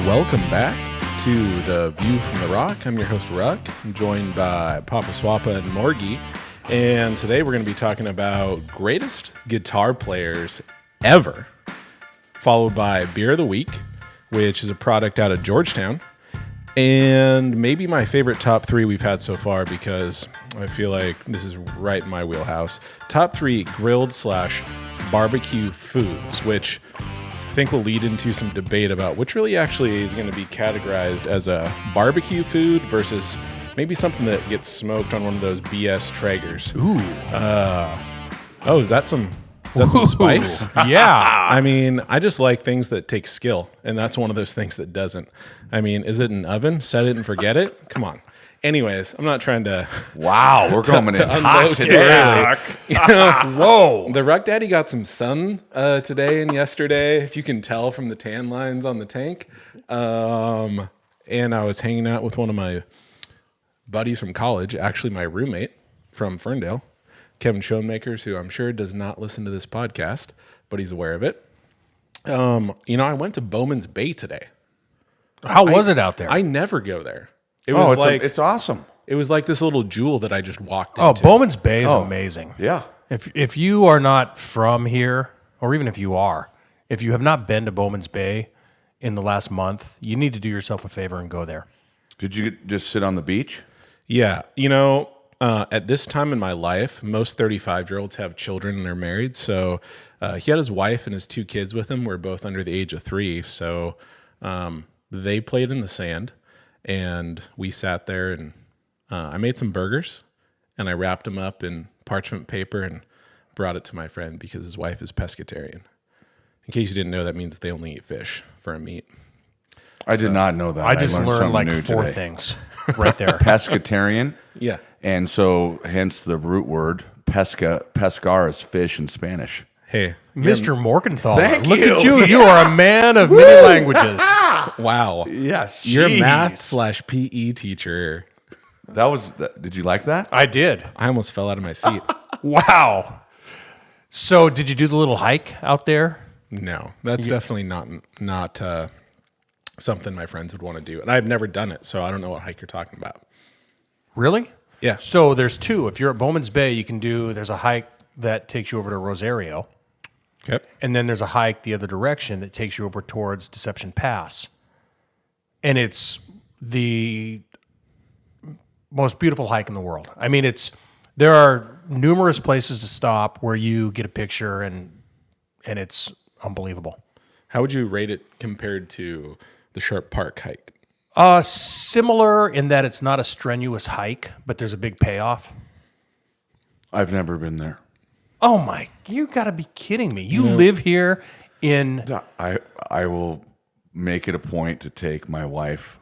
Welcome back to The View from the Rock. I'm your host, Ruck. I'm joined by Papa Swappa and Morgie. And today we're going to be talking about greatest guitar players ever, followed by Beer of the Week, which is a product out of Georgetown, and maybe my favorite top three we've had so far because I feel like this is right in my wheelhouse. Top three grilled / barbecue foods, which I think will lead into some debate about which really actually is going to be categorized as a barbecue food versus maybe something that gets smoked on one of those BS Traegers. Ooh. Is that some spice? Yeah. I mean, I just like things that take skill, and that's one of those things that doesn't. I mean, is it an oven? Set it and forget it? Come on. Anyways, I'm not trying to... Wow, we're coming in hot today. Whoa. The Ruck Daddy got some sun today and yesterday, if you can tell from the tan lines on the tank. And I was hanging out with one of my buddies from college, actually my roommate from Ferndale, Kevin Schoenmakers, who I'm sure does not listen to this podcast, but he's aware of it. I went to Bowman's Bay today. How was it out there? I never go there. It was it's awesome. It was like this little jewel that I just walked Oh, into. Bowman's Bay is amazing. Yeah. If you are not from here, or even if you are, if you have not been to Bowman's Bay in the last month, you need to do yourself a favor and go there. Did you just sit on the beach? Yeah. At this time in my life, most 35-year-olds have children and are married. So he had his wife and his two kids with him. We're both under the age of 3. So they played in the sand, and we sat there, and I made some burgers, and I wrapped them up in parchment paper and brought it to my friend because his wife is pescatarian. In case you didn't know, that means they only eat fish for a meat. I did not know that. I just learned like new 4 today. things right there. Pescatarian. Yeah. And so hence the root word pescar is fish in Spanish. Hey. Mr. Morkenthal, Thank look you. at you. You are a man of many languages. Wow. Yes. You're a math / PE teacher. Did you like that? I did. I almost fell out of my seat. Wow. So did you do the little hike out there? No, that's definitely not something my friends would want to do. And I've never done it, so I don't know what hike you're talking about. Really? Yeah. So there's 2. If you're at Bowman's Bay, there's a hike that takes you over to Rosario. Okay. And then there's a hike the other direction that takes you over towards Deception Pass. And it's the most beautiful hike in the world. I mean, there are numerous places to stop where you get a picture, and it's unbelievable. How would you rate it compared to the Sharp Park hike? Similar in that it's not a strenuous hike, but there's a big payoff. I've never been there. Oh my, you gotta be kidding me. You live here in... I will make it a point to take my wife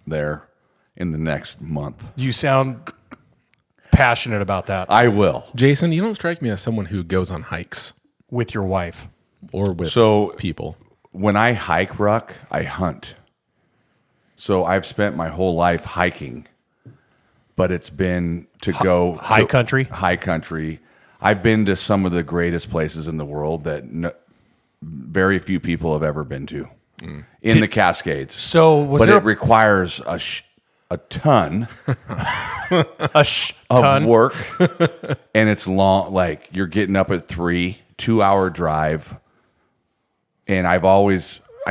there in the next month. You sound passionate about that. I will. Jason, you don't strike me as someone who goes on hikes With your wife. or with people. When I hike, Ruck, I hunt. So I've spent my whole life hiking, but it's been to go High country? High country. I've been to some of the greatest places in the world that very few people have ever been to in the Cascades. So it requires a ton of work, and it's long. Like you're getting up at 3, 2-hour drive, and I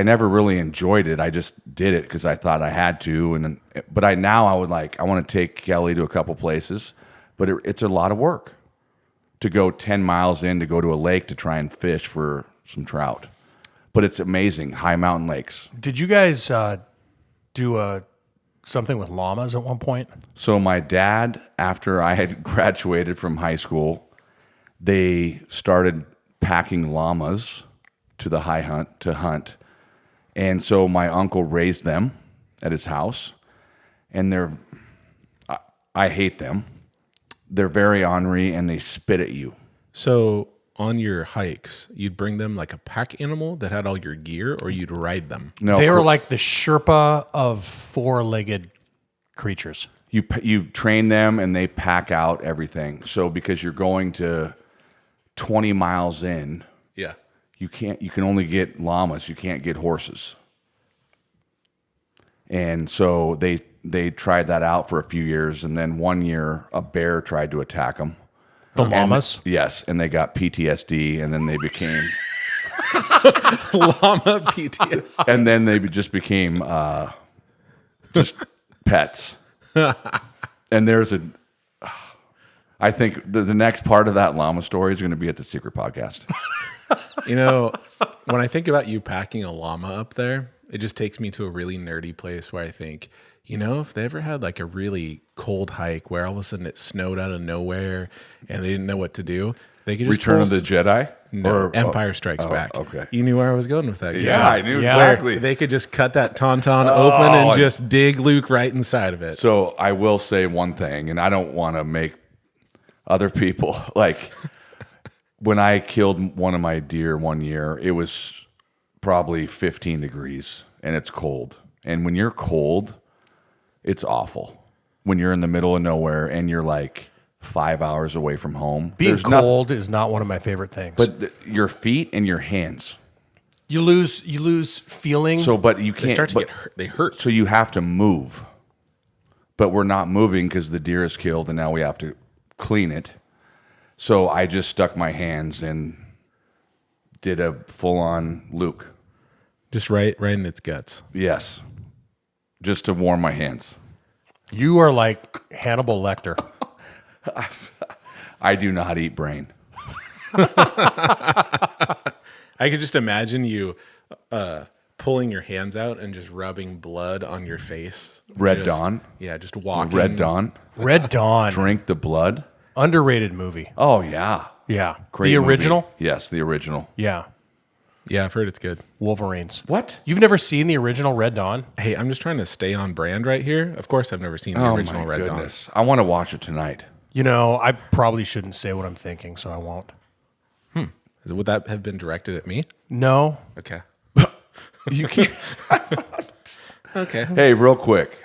never really enjoyed it. I just did it because I thought I had to, but I want to take Kelly to a couple places, but it's a lot of work to go 10 miles in to go to a lake to try and fish for some trout. But it's amazing, high mountain lakes. Did you guys do something with llamas at one point? So my dad, after I had graduated from high school, they started packing llamas to the to hunt. And so my uncle raised them at his house, and I hate them. They're very ornery, and they spit at you. So on your hikes, you'd bring them like a pack animal that had all your gear, or you'd ride them? No, They were like the Sherpa of 4-legged creatures. You train them, and they pack out everything. So because you're going to 20 miles in, Yeah. you can only get llamas. You can't get horses. And so they tried that out for a few years, and then one year a bear tried to attack them. The llamas? Yes, and they got PTSD, and then they became Llama PTSD. and then they just became just pets. And I think the next part of that llama story is going to be at the Secret Podcast. You know, when I think about you packing a llama up there, it just takes me to a really nerdy place where I think, you know, if they ever had like a really cold hike where all of a sudden it snowed out of nowhere and they didn't know what to do, they could just Return of the Jedi? No, Empire Strikes Back. Okay. You knew where I was going with that. Yeah, I knew Yeah. exactly. They could just cut that tauntaun open and just dig Luke right inside of it. So I will say one thing, and I don't want to make other people like when I killed one of my deer one year, it was probably 15 degrees and it's cold. And when you're cold, it's awful. When you're in the middle of nowhere and you're like 5 hours away from home. Being cold is not one of my favorite things. But your feet and your hands. you lose feeling. So, but you can't. They start to but- get hurt. They hurt. So you have to move. But we're not moving because the deer is killed and now we have to clean it. So I just stuck my hands and did a full-on Luke. Just right in its guts. Yes. Just to warm my hands. You are like Hannibal Lecter. I do not eat brain. I could just imagine you pulling your hands out and just rubbing blood on your face. Red Just- Dawn? Yeah, just walking. Red Dawn. Red Dawn. Drink the blood. Underrated movie. Oh, yeah. Yeah. Great the movie. original? Yes, the original. Yeah. Yeah, I've heard it's good. Wolverines. What? You've never seen the original Red Dawn? Hey, I'm just trying to stay on brand right here. Of course, I've never seen the Oh, original my Red goodness. I want to watch it tonight. You know, I probably shouldn't say what I'm thinking, so I won't. Dawn. Would that have been directed at me? No. Okay. You can't. Okay. Hey, real quick,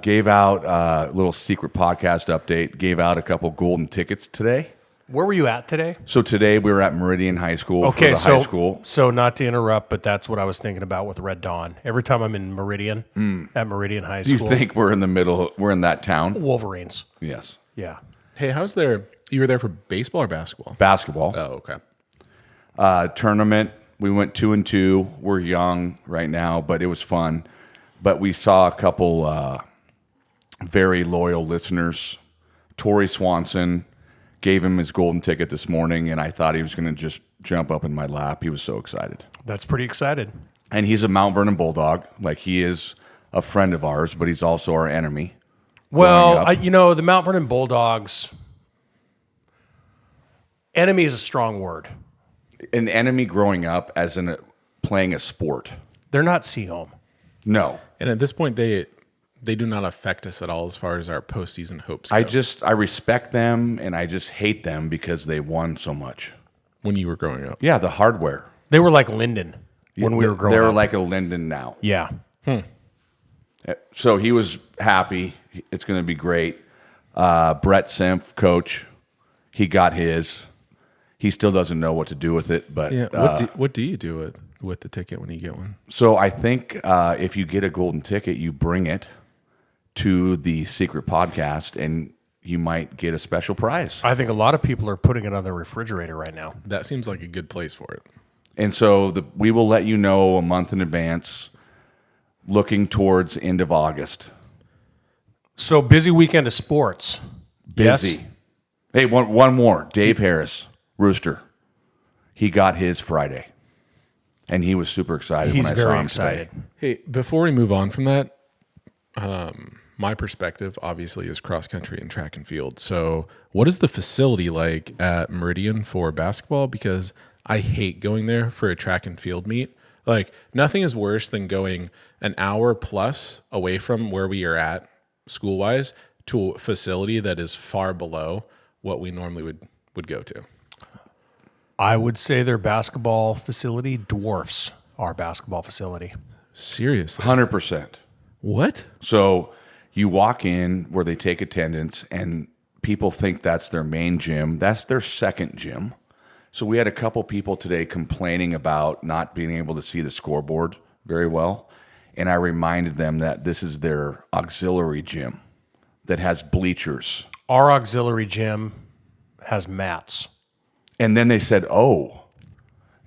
gave out a little secret podcast update. Gave out a couple golden tickets today. Where were you at today? So today we were at Meridian High School Okay, for the so high school. so not to interrupt, but that's what I was thinking about with Red Dawn. Every time I'm in Meridian, at Meridian High Do you School, think we're in the middle? We're in that town? Wolverines. Yes. Yeah. Hey, how's there? You were there for baseball or basketball? Basketball Oh, okay. tournament. We went 2-2. We're young right now, but it was fun. But we saw a couple very loyal listeners. Tori Swanson gave him his golden ticket this morning, and I thought he was going to just jump up in my lap. He was so excited. That's pretty excited. And he's a Mount Vernon Bulldog. Like, he is a friend of ours, but he's also our enemy. Well, growing up. the Mount Vernon Bulldogs, enemy is a strong word. An enemy growing up as in playing a sport. They're not Seahome. No. And at this point, they do not affect us at all as far as our postseason hopes go. I respect them and I just hate them because they won so much. When you were growing up. Yeah, the hardware. They were like Linden when we were growing They're up. like a Linden now. Yeah. So he was happy. It's going to be great. Brett Simpf, coach, he got his. He still doesn't know what to do with it, but Yeah. What do you do with the ticket when you get one? so I think if you get a golden ticket, you bring it to the secret podcast, and you might get a special prize. I think a lot of people are putting it on their refrigerator right now. That seems like a good place for it. And so we will let you know a month in advance, looking towards end of August. So busy weekend of sports. Busy. Yes? Hey, one more. Dave Harris, Rooster. He got his Friday, and he was super excited He's when I saw very him excited. today. Hey, before we move on from that, my perspective obviously is cross country and track and field. So, what is the facility like at Meridian for basketball? Because I hate going there for a track and field meet. Like, nothing is worse than going an hour plus away from where we are at school wise to a facility that is far below what we normally would go to. I would say their basketball facility dwarfs our basketball facility. Seriously. 100%. What? So you walk in where they take attendance, and people think that's their main gym. That's their second gym. So we had a couple people today complaining about not being able to see the scoreboard very well. and I reminded them that this is their auxiliary gym that has bleachers. Our auxiliary gym has mats. And then they said, "Oh."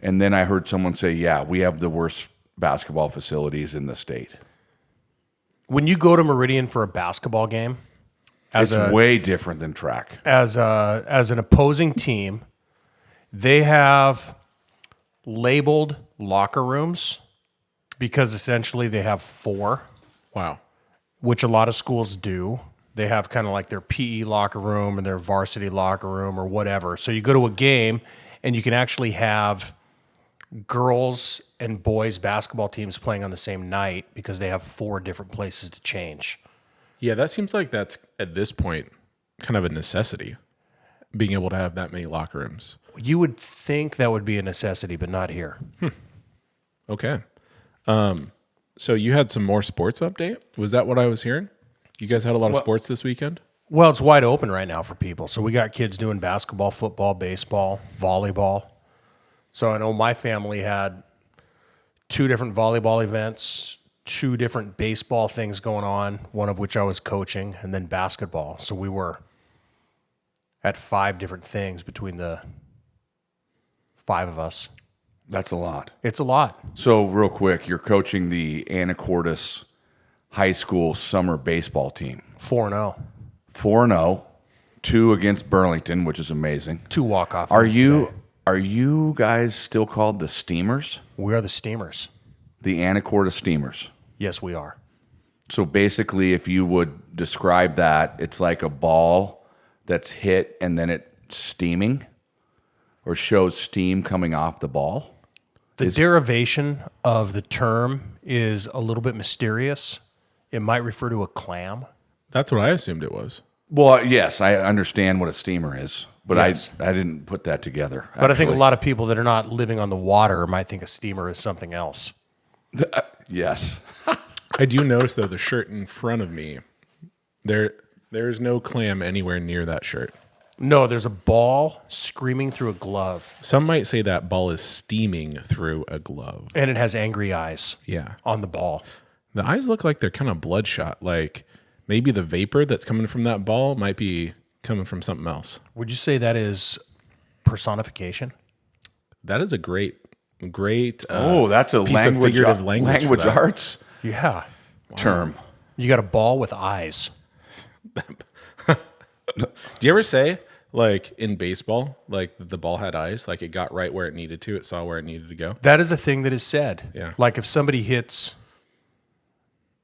And then I heard someone say, "Yeah, we have the worst basketball facilities in the state." When you go to Meridian for a basketball game, It's way different than track. as an opposing team, they have labeled locker rooms because essentially they have 4, Wow. which a lot of schools do. They have kind of like their PE locker room and their varsity locker room or whatever. So you go to a game and you can actually have girls and boys basketball teams playing on the same night because they have 4 different places to change. Yeah, that seems like that's at this point kind of a necessity, being able to have that many locker rooms. You would think that would be a necessity, but not here. Okay. So you had some more sports update? Was that what I was hearing? You guys had a lot of sports this weekend? Well, it's wide open right now for people. So we got kids doing basketball, football, baseball, volleyball. So I know my family had 2 different volleyball events, 2 different baseball things going on, one of which I was coaching, and then basketball. So we were at 5 different things between the 5 of us. That's a lot. It's a lot. So real quick, you're coaching the Anacortes High School summer baseball team. 4-0. 4-0, 2 against Burlington, which is amazing. 2 walk-off. Are wins you today. are you guys still called the Steamers? We are the Steamers. The Anacortes Steamers. Yes, we are. So basically, if you would describe that, it's like a ball that's hit and then it's steaming or shows steam coming off the ball. The derivation of the term is a little bit mysterious. It might refer to a clam. That's what I assumed it was. Well, yes, I understand what a steamer is, but Yes. I didn't put that together. But I think a actually. lot of people that are not living on the water might think a steamer is something else. Yes. I do notice, though, the shirt in front of me, there is no clam anywhere near that shirt. No, there's a ball screaming through a glove, Some might say that ball is steaming through a glove. and it has angry eyes Yeah. on the ball. The eyes look like they're kind of bloodshot. Like maybe the vapor that's coming from that ball might be coming from something else. Would you say that is personification? That is a great. That's a piece of language, figurative language for that. arts Yeah. term. You got a ball with eyes. Do you ever say, like in baseball, like the ball had eyes, like it got right where it needed to, it saw where it needed to go? That is a thing that is said. Yeah. Like if somebody hits,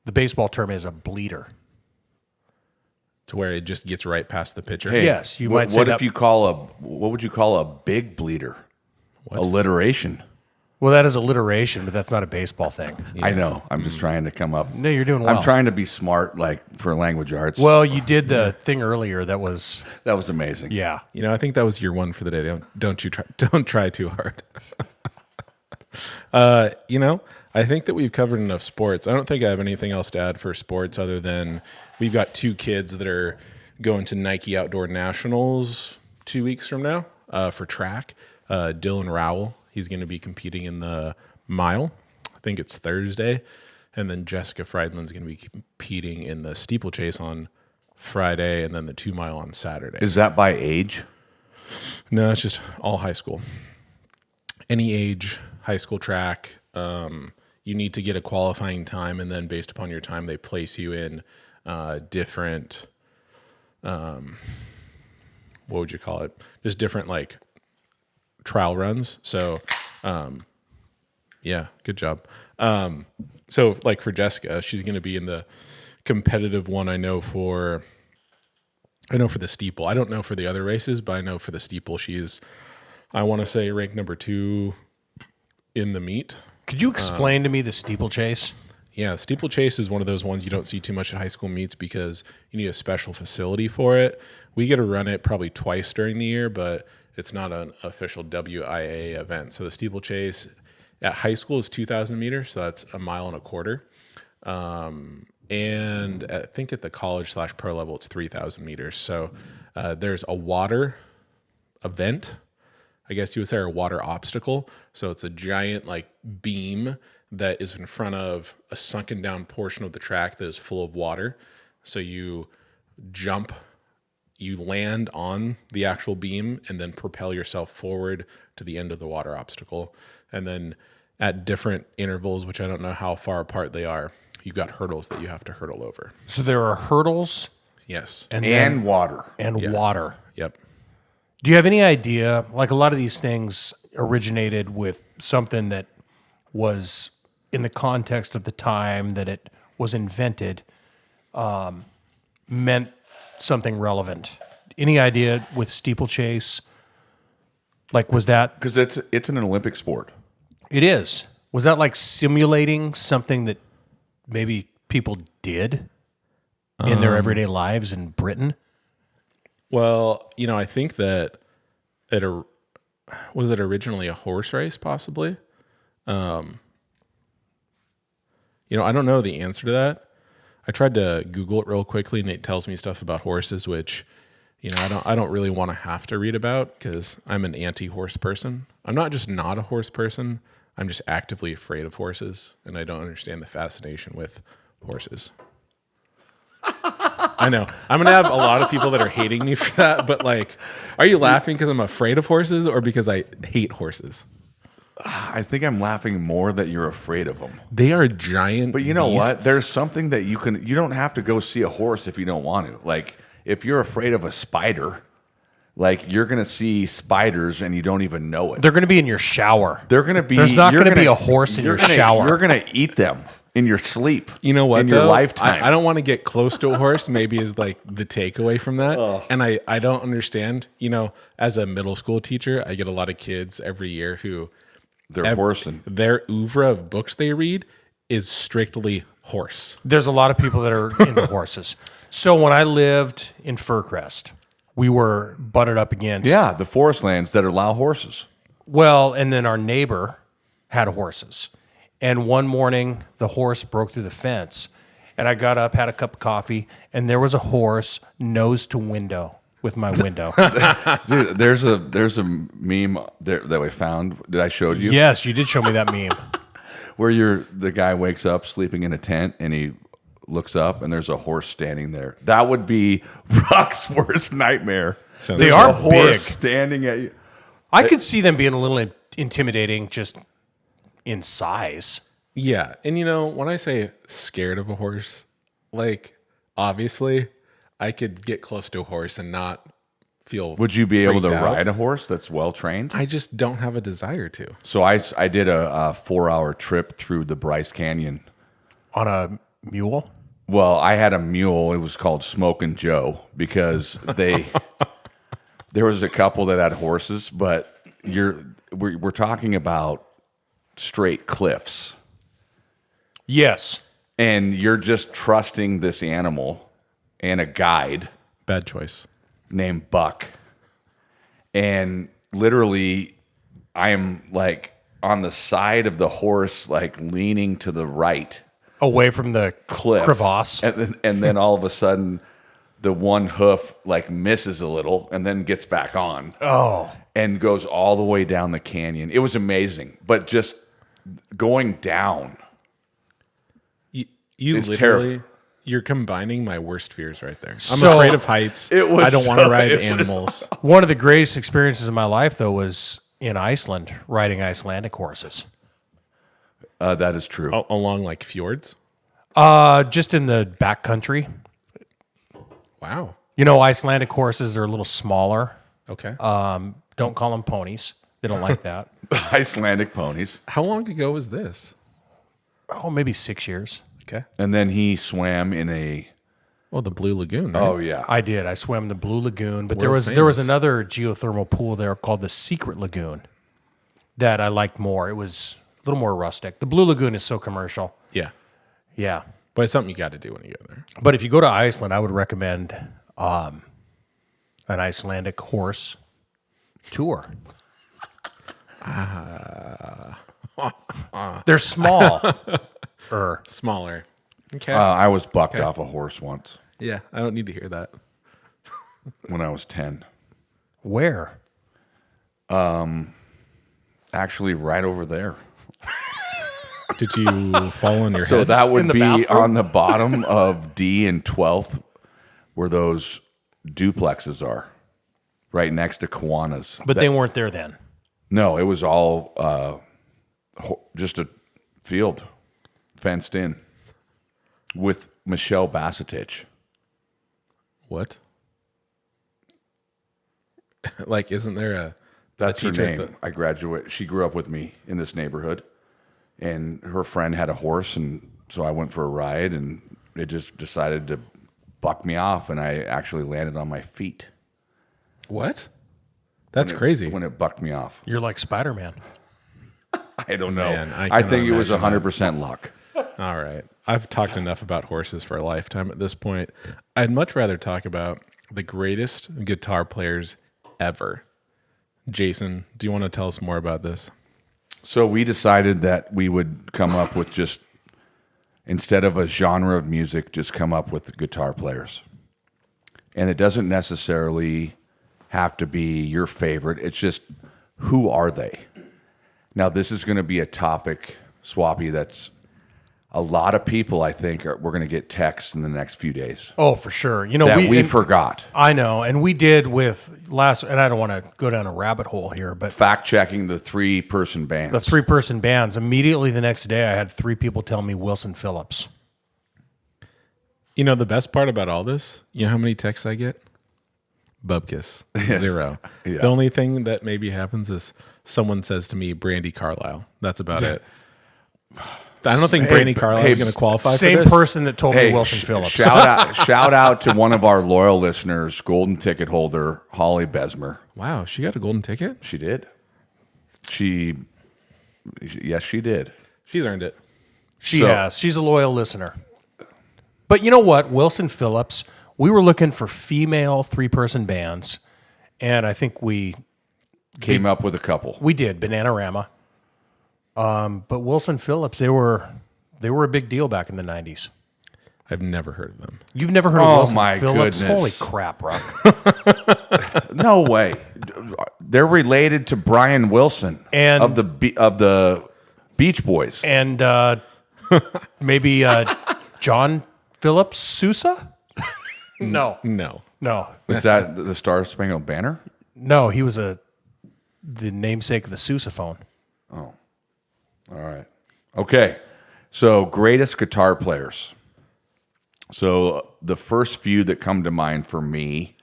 the baseball term is a bleeder. To where it just gets right past the pitcher? Hey, Yes, you what, might say what that- if you call what would you call a big bleeder? What? Alliteration. Well, that is alliteration, but that's not a baseball thing. I know. I'm just trying to come up. No, you're doing well. I'm trying to be smart, like for language arts. Well, you did the thing earlier that was, That was amazing. yeah. You know, I think that was your one for the day. Don't try too hard. You know, I think that we've covered enough sports. I don't think I have anything else to add for sports other than we've got 2 kids that are going to Nike Outdoor Nationals 2 weeks from now for track. Dylan Rowell, he's going to be competing in the mile. I think it's Thursday. And then Jessica Friedland's going to be competing in the steeplechase on Friday and then the 2 mile on Saturday. Is that by age? No, it's just all high school. Any age, high school track. You need to get a qualifying time, and then based upon your time, they place you in different. What would you call it? Just different like trial runs. So, yeah, good job. So, like for Jessica, she's going to be in the competitive one. I know for the steeple. I don't know for the other races, but I know for the steeple, she's, I want to say, ranked number 2 in the meet. Could you explain to me the steeplechase? Yeah, steeplechase is one of those ones you don't see too much at high school meets because you need a special facility for it. We get to run it probably twice during the year, but it's not an official WIA event. So the steeplechase at high school is 2,000 meters, so that's 1.25 miles. And I think at the college/pro level, it's 3,000 meters. So there's a water event. I guess you would say, or water obstacle. So it's a giant like beam that is in front of a sunken down portion of the track that is full of water. So you jump, you land on the actual beam and then propel yourself forward to the end of the water obstacle. And then at different intervals, which I don't know how far apart they are, you've got hurdles that you have to hurdle over. So there are hurdles Yes. And water. and water. Yep. Do you have any idea? Like a lot of these things originated with something that was in the context of the time that it was invented, meant something relevant. Any idea with steeplechase? Like, was that? Because it's an Olympic sport. It is. Was that like simulating something that maybe people did in their everyday lives in Britain? Well, I think that was it originally a horse race, possibly? I don't know the answer to that. I tried to Google it real quickly, and it tells me stuff about horses, which, I don't really want to have to read about because I'm an anti-horse person. I'm not just not a horse person. I'm just actively afraid of horses, and I don't understand the fascination with horses. I know. I'm going to have a lot of people that are hating me for that, but like, are you laughing because I'm afraid of horses or because I hate horses? I think I'm laughing more that you're afraid of them. They are giant But you know what? beasts. There's something that you don't have to go see a horse if you don't want to. Like, if you're afraid of a spider, like you're going to see spiders and you don't even know it. They're going to be in your shower. They're going to be. There's not you're going to be gonna- a horse in you're your gonna- shower. You're going to eat them in your sleep. You know what? In your though? lifetime. I don't want to get close to a horse. Maybe is like the takeaway from that. And I don't understand. As a middle school teacher, I get a lot of kids every year who They're horsing. their oeuvre of books they read is strictly horse. There's a lot of people that are into horses. So when I lived in Fircrest, we were butted up against. Yeah, the forest lands that allow horses. Well, and then our neighbor had horses. And one morning, the horse broke through the fence. And I got up, had a cup of coffee, and there was a horse nose to window with my window. Dude, there's a meme that we found that I showed you. Yes, you did show me that meme. Where the guy wakes up sleeping in a tent and he looks up and there's a horse standing there. That would be Rock's worst nightmare. So They There's are a horse big. standing at you. I could see them being a little intimidating just in size. Yeah. And when I say scared of a horse, like obviously I could get close to a horse and not feel. Would you be able to freaked out. ride a horse that's well trained? I just don't have a desire to. So I did a 4-hour trip through the Bryce Canyon. On a mule? Well, I had a mule. It was called Smokin' Joe because there was a couple that had horses, but we're talking about straight cliffs. Yes. And you're just trusting this animal and a guide Bad choice. named Buck. And literally, I am like on the side of the horse, like leaning to the right Away from the cliff. crevasse. And then all of a sudden, the one hoof like misses a little and then gets back on. Oh. And goes all the way down the canyon. It was amazing. But just going down. You It's literally, you're combining my worst fears right there. I'm So- afraid of heights. It was I don't want to so- ride it was animals. One of the greatest experiences of my life, though, was in Iceland, riding Icelandic horses. That is true. Along like fjords. Just in the backcountry. Wow. Icelandic horses are a little smaller. Okay. Don't call them ponies. They don't like that. Icelandic ponies. How long ago was this? Oh, maybe 6 years. Okay. And then he swam in a. Oh, the Blue Lagoon. Right? Oh, yeah. I did. I swam the Blue Lagoon, but World there was famous. another geothermal pool there called the Secret Lagoon that I liked more. It was a little more rustic. The Blue Lagoon is so commercial. Yeah. Yeah. But it's something you got to do when you go there. But if you go to Iceland, I would recommend an Icelandic horse tour. They're small. Smaller. Okay. I was bucked off a horse once yeah. I don't need to hear that. when I was 10. Where? Actually, right over there. Did you fall on your So head? that would In the be bathroom? on the bottom of D and 12th, where those duplexes are, right next to Kiwanis. But they weren't there then. No, it was all just a field, fenced in, with Michelle Bassetich. What? Like, isn't there a That's her teacher at name. I graduate. She grew up with me in this neighborhood, and her friend had a horse, and so I went for a ride, and it just decided to buck me off, and I actually landed on my feet. What? That's when it- crazy. when it bucked me off. You're like Spider-Man. I don't know. Man, I I cannot think it was imagine 100% luck. All right. I've talked enough about horses for a lifetime at this point. I'd much rather talk about the greatest guitar players ever. Jason, do you want to tell us more about this? So we decided that we would come up with just, instead of a genre of music, just come up with guitar players. And it doesn't necessarily have to be your favorite. It's just, who are they? Now, this is going to be a topic, Swappy, that's a lot of people, I think, we're going to get texts in the next few days Oh, for sure. You know, that we and forgot. I know, and we did with last. And I don't want to go down a rabbit hole here, but Fact checking the 3-person bands. the 3-person bands. Immediately the next day, I had 3 people tell me Wilson Phillips. You know, the best part about all this, you know how many texts I get? Bubkiss. 0. Yeah. The only thing that maybe happens is someone says to me, Brandy Carlisle. That's about it. I don't think Brandy Carlisle is going to qualify for Same this. person that told me Wilson Phillips. Shout out to one of our loyal listeners, golden ticket holder, Holly Besmer. Wow, she got a golden ticket? She did. Yes, she did. She's earned it. She So- has. She's a loyal listener. But you know what? Wilson Phillips, we were looking for female 3-person bands, and I think we Came up with a couple. did Bananarama. But Wilson Phillips, they were a big deal back in the 90s. I've never heard of them. You've never heard of Oh, Wilson my Phillips? goodness. Holy crap, Rock. No way. They're related to Brian Wilson And- of the Beach Boys. And maybe John Phillips Sousa? No. No. No. Is that the Star Spangled Banner? No, he was the namesake of the sousaphone. All right. Okay. So, greatest guitar players. So, the first few that come to mind for me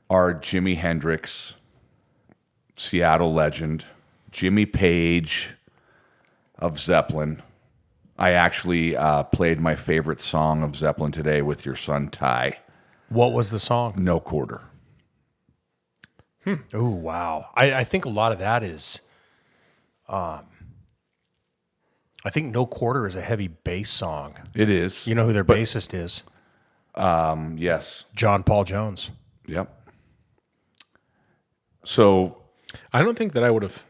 are Jimi Hendrix, Seattle legend, Jimmy Page of Zeppelin. I actually played my favorite song of Zeppelin today with your son, Ty. What was the song? No Quarter. Oh, wow. I think a lot of that is, I think No Quarter is a heavy bass song. It is. You know who their bassist is? Yes. John Paul Jones. Yep. So, I don't think that I would have.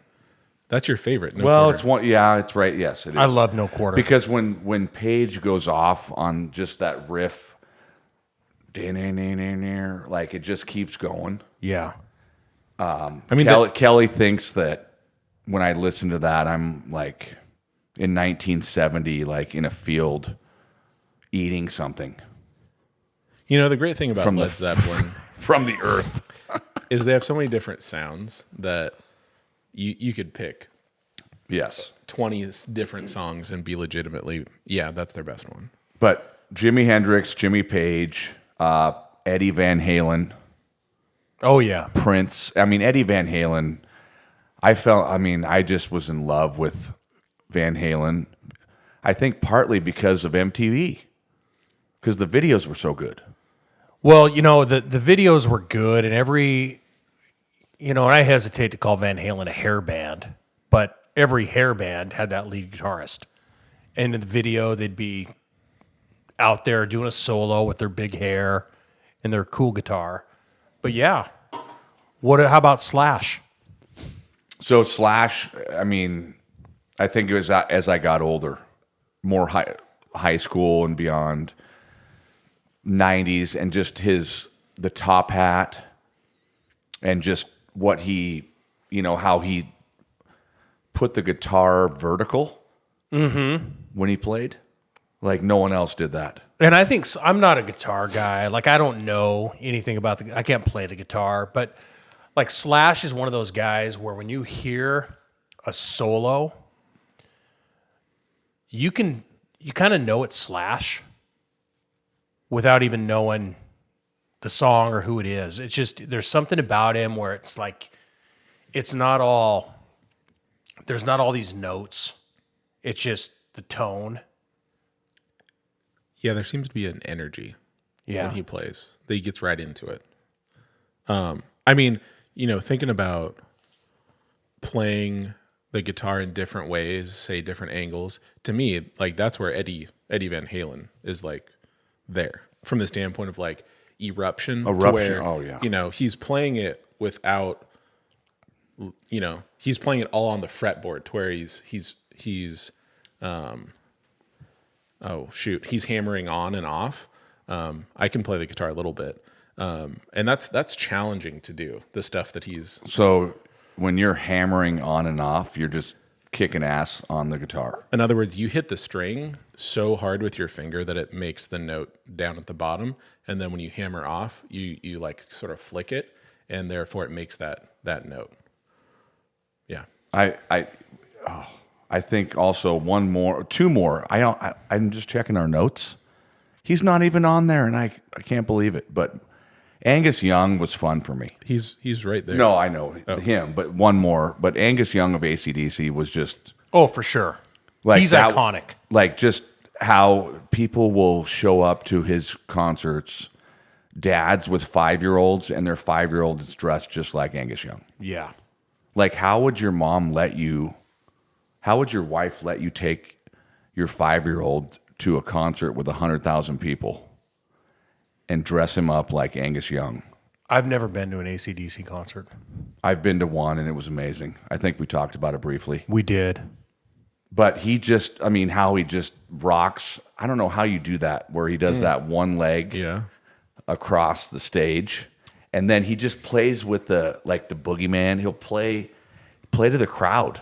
That's your favorite. No well, Quarter. it's one. Yeah, it's right. Yes, it is. I love No Quarter. Because when Page goes off on just that riff, like it just keeps going. Yeah. I mean, Kelly thinks that when I listen to that, I'm like in 1970, like in a field eating something you know, the great thing about From the- Led Zeppelin from the earth. is they have so many different sounds that you could pick Yes. 20 different songs and be legitimately, yeah, that's their best one. But Jimi Hendrix, Jimmy Page, Eddie Van Halen, Oh, yeah. Prince. I mean, Eddie Van Halen, I just was in love with Van Halen. I think partly because of MTV, because the videos were so good. Well, you know, the videos were good, and and I hesitate to call Van Halen a hair band, but every hair band had that lead guitarist. And in the video, they'd be out there doing a solo with their big hair and their cool guitar. But yeah, how about Slash? So Slash, I mean, I think it was as I got older, more high school and beyond, 90s, and just the top hat and just what he how he put the guitar vertical when he played. Like no one else did that. And I think I'm not a guitar guy. Like I don't know anything about I can't play the guitar, but like Slash is one of those guys where when you hear a solo, you kind of know it's Slash without even knowing the song or who it is. It's just there's something about him where it's like there's not all these notes. It's just the tone. Yeah, there seems to be an energy when he plays that he gets right into it. I mean, thinking about playing the guitar in different ways, say different angles, to me, like that's where Eddie Van Halen is like there from the standpoint of like eruption. To where, oh yeah. He's playing it without, he's playing it all on the fretboard to where he's he's hammering on and off. I can play the guitar a little bit. And that's challenging to do, the stuff that he's... So when you're hammering on and off, you're just kicking ass on the guitar. In other words, you hit the string so hard with your finger that it makes the note down at the bottom. And then when you hammer off, you like sort of flick it, and therefore it makes that note. Yeah. I think also two more. I'm just checking our notes. He's not even on there, and I can't believe it. But Angus Young was fun for me. He's right there. No, I know him, but one more. But Angus Young of AC/DC was just... Oh, for sure. Like he's iconic. Like just how people will show up to his concerts, dads with 5-year-olds, and their 5-year-old is dressed just like Angus Young. Yeah. Like how would your wife let you take your 5-year-old to a concert with 100,000 people and dress him up like Angus Young? I've never been to an AC/DC concert. I've been to one, and it was amazing. I think we talked about it briefly. We did. But how he just rocks. I don't know how you do that, where he does that one leg across the stage, and then he just plays with the boogeyman. He'll play to the crowd.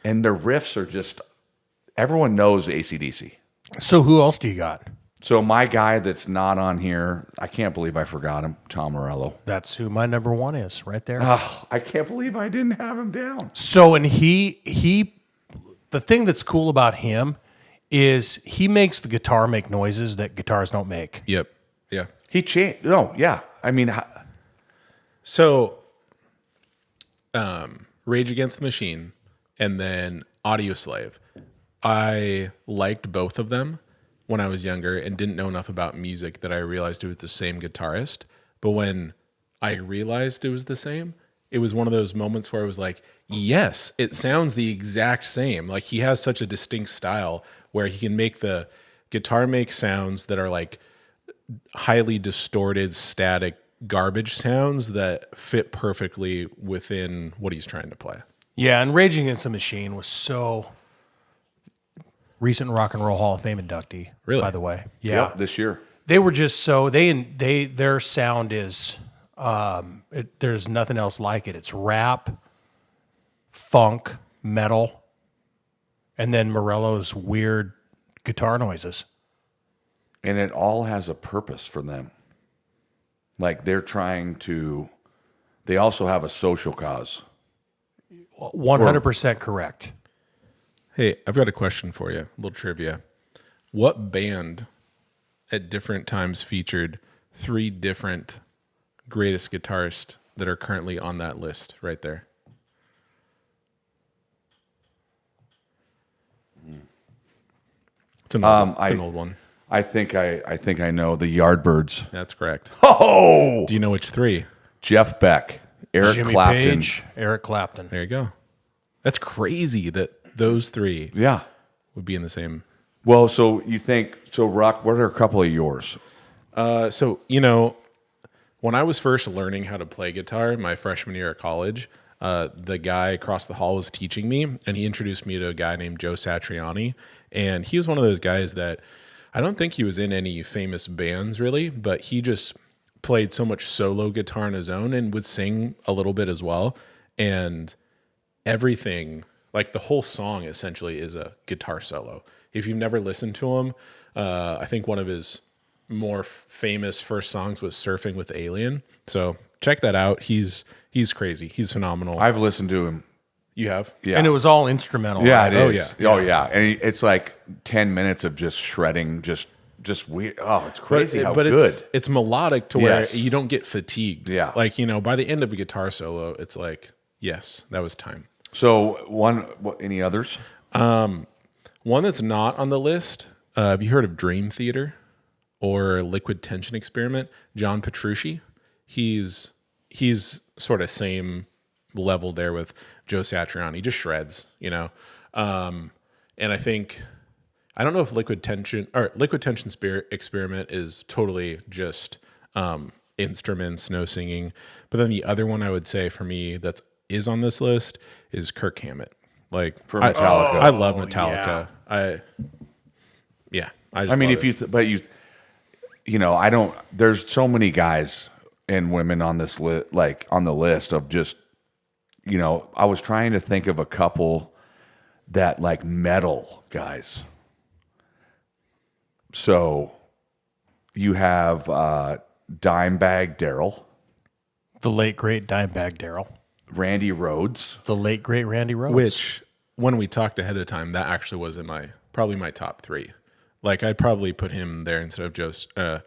And their riffs are just, everyone knows AC/DC. So who else do you got? So my guy that's not on here, I can't believe I forgot him, Tom Morello. That's who my number one is, right there. Oh, I can't believe I didn't have him down. So, and the thing that's cool about him is he makes the guitar make noises that guitars don't make. Yep. Yeah. He changed. No, yeah. I mean, so Rage Against the Machine and then Audioslave. I liked both of them when I was younger and didn't know enough about music that I realized it was the same guitarist. But when I realized it was the same, it was one of those moments where I was like, yes, it sounds the exact same. Like he has such a distinct style where he can make the guitar make sounds that are like highly distorted, static garbage sounds that fit perfectly within what he's trying to play. Yeah, and Rage Against the Machine was so... Recent Rock and Roll Hall of Fame inductee, really? By the way. Yeah. Yep, this year. They were just so... Their sound is... there's nothing else like it. It's rap, funk, metal, and then Morello's weird guitar noises. And it all has a purpose for them. Like they're trying to... They also have a social cause. 100% correct. Hey, I've got a question for you, a little trivia. What band at different times featured 3 different greatest guitarists that are currently on that list right there? It's an old one. I think I know the Yardbirds. That's correct. Oh! Do you know which 3? Jeff Beck, Eric Jimmy Clapton. Page, Eric Clapton. There you go. That's crazy that those 3 would be in the same. Well, so you think, Rock, what are a couple of yours? So, when I was first learning how to play guitar, my freshman year of college, the guy across the hall was teaching me, and he introduced me to a guy named Joe Satriani. And he was one of those guys that I don't think he was in any famous bands really, but he just played so much solo guitar on his own and would sing a little bit as well. And everything, like the whole song essentially is a guitar solo. If you've never listened to him, I think one of his more famous first songs was Surfing with Alien. So check that out. He's crazy. He's phenomenal. I've listened to him. You have? Yeah. And it was all instrumental. Yeah, right? it is. yeah. Oh, yeah. And it's like 10 minutes of just shredding, just weird. Oh, it's crazy how but good. it's melodic to where Yes. you don't get fatigued. Yeah. Like, by the end of a guitar solo, it's like, yes, that was time. So any others? One that's not on the list, have you heard of Dream Theater or Liquid Tension Experiment? John Petrucci. He's sort of same level there with Joe Satriani. He just shreds, And I think, I don't know if Liquid Tension Experiment is totally just instruments, no singing. But then the other one I would say for me that is on this list is Kirk Hammett. Like For Metallica. I love Metallica. I mean, I don't. There's so many guys and women on this on the list of just, I was trying to think of a couple that like metal guys. So you have Dimebag Darrell, The late, great Dimebag Darrell. Randy Rhoads. The late, great Randy Rhoads. which when we talked ahead of time, that actually was in probably my top three. Like I'd probably put him there instead of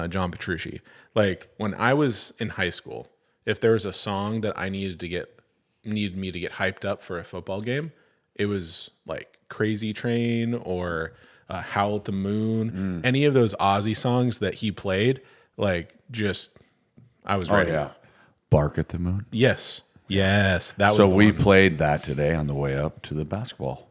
John Petrucci. Like when I was in high school, if there was a song that I needed me to get hyped up for a football game, it was like Crazy Train or Howl at the Moon. Any of those Ozzy songs that he played, like just I was ready. Oh yeah, Bark at the Moon. Yes, that was. So the we one. played that today on the way up to the basketball.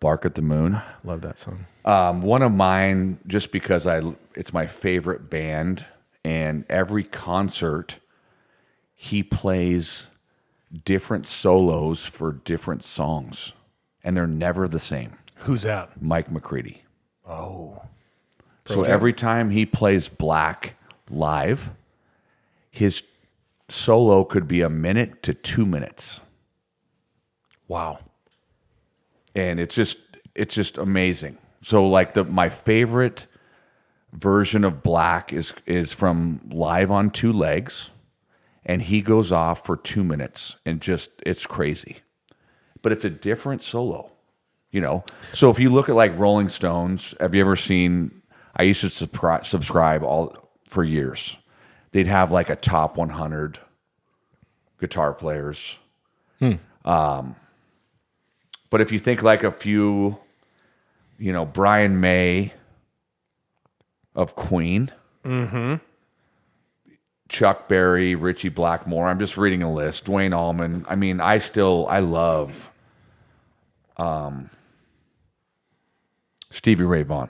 Bark at the Moon. Love that song. One of mine, just because it's my favorite band, and every concert he plays different solos for different songs, and they're never the same. Who's that? Mike McCready. Oh. So every time he plays Black live, his solo could be 1 minute to 2 minutes. Wow. And it's just amazing. So like my favorite version of Black is from Live on Two Legs, and he goes off for 2 minutes and it's crazy. But it's a different solo, So if you look at like Rolling Stones, have you ever seen, I used to subscribe all for years. They'd have like a top 100 guitar players. But if you think like a few, Brian May of Queen, Chuck Berry, Ritchie Blackmore. I'm just reading a list. Dwayne Allman. I mean, I love Stevie Ray Vaughan.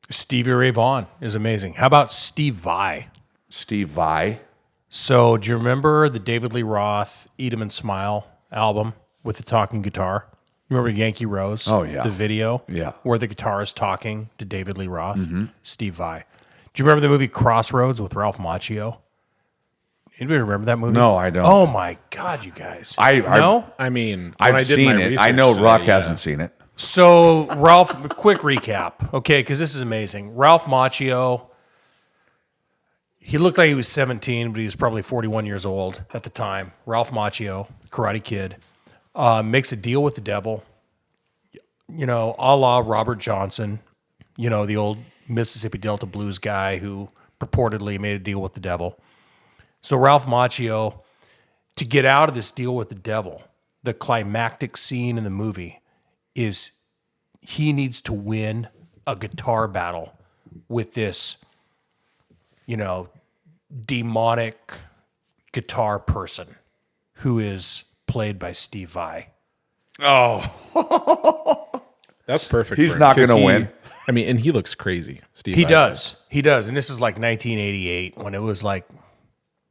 Stevie Ray Vaughan is amazing. How about Steve Vai? Steve Vai. So do you remember the David Lee Roth Eat 'Em and Smile album with the talking guitar? You remember Yankee Rose? Oh, yeah. The video? Yeah. Where the guitar is talking to David Lee Roth? Steve Vai. Do you remember the movie Crossroads with Ralph Macchio? Anybody remember that movie? No, I don't. Oh my God, you guys. No? I mean, when I've I did seen my it. research I know today, Rock yeah. hasn't seen it. So Ralph, quick recap, okay? Because this is amazing. Ralph Macchio. He looked like he was 17, but he was probably 41 years old at the time. Ralph Macchio, Karate Kid, makes a deal with the devil. A la Robert Johnson, the old Mississippi Delta blues guy who purportedly made a deal with the devil. So Ralph Macchio, to get out of this deal with the devil, the climactic scene in the movie is he needs to win a guitar battle with this, demonic guitar person who is played by Steve Vai. That's perfect. He's for him, not 'cause gonna he- win. I mean, and he looks crazy. Steve. He Vai does. He does. And this is like 1988 when it was like,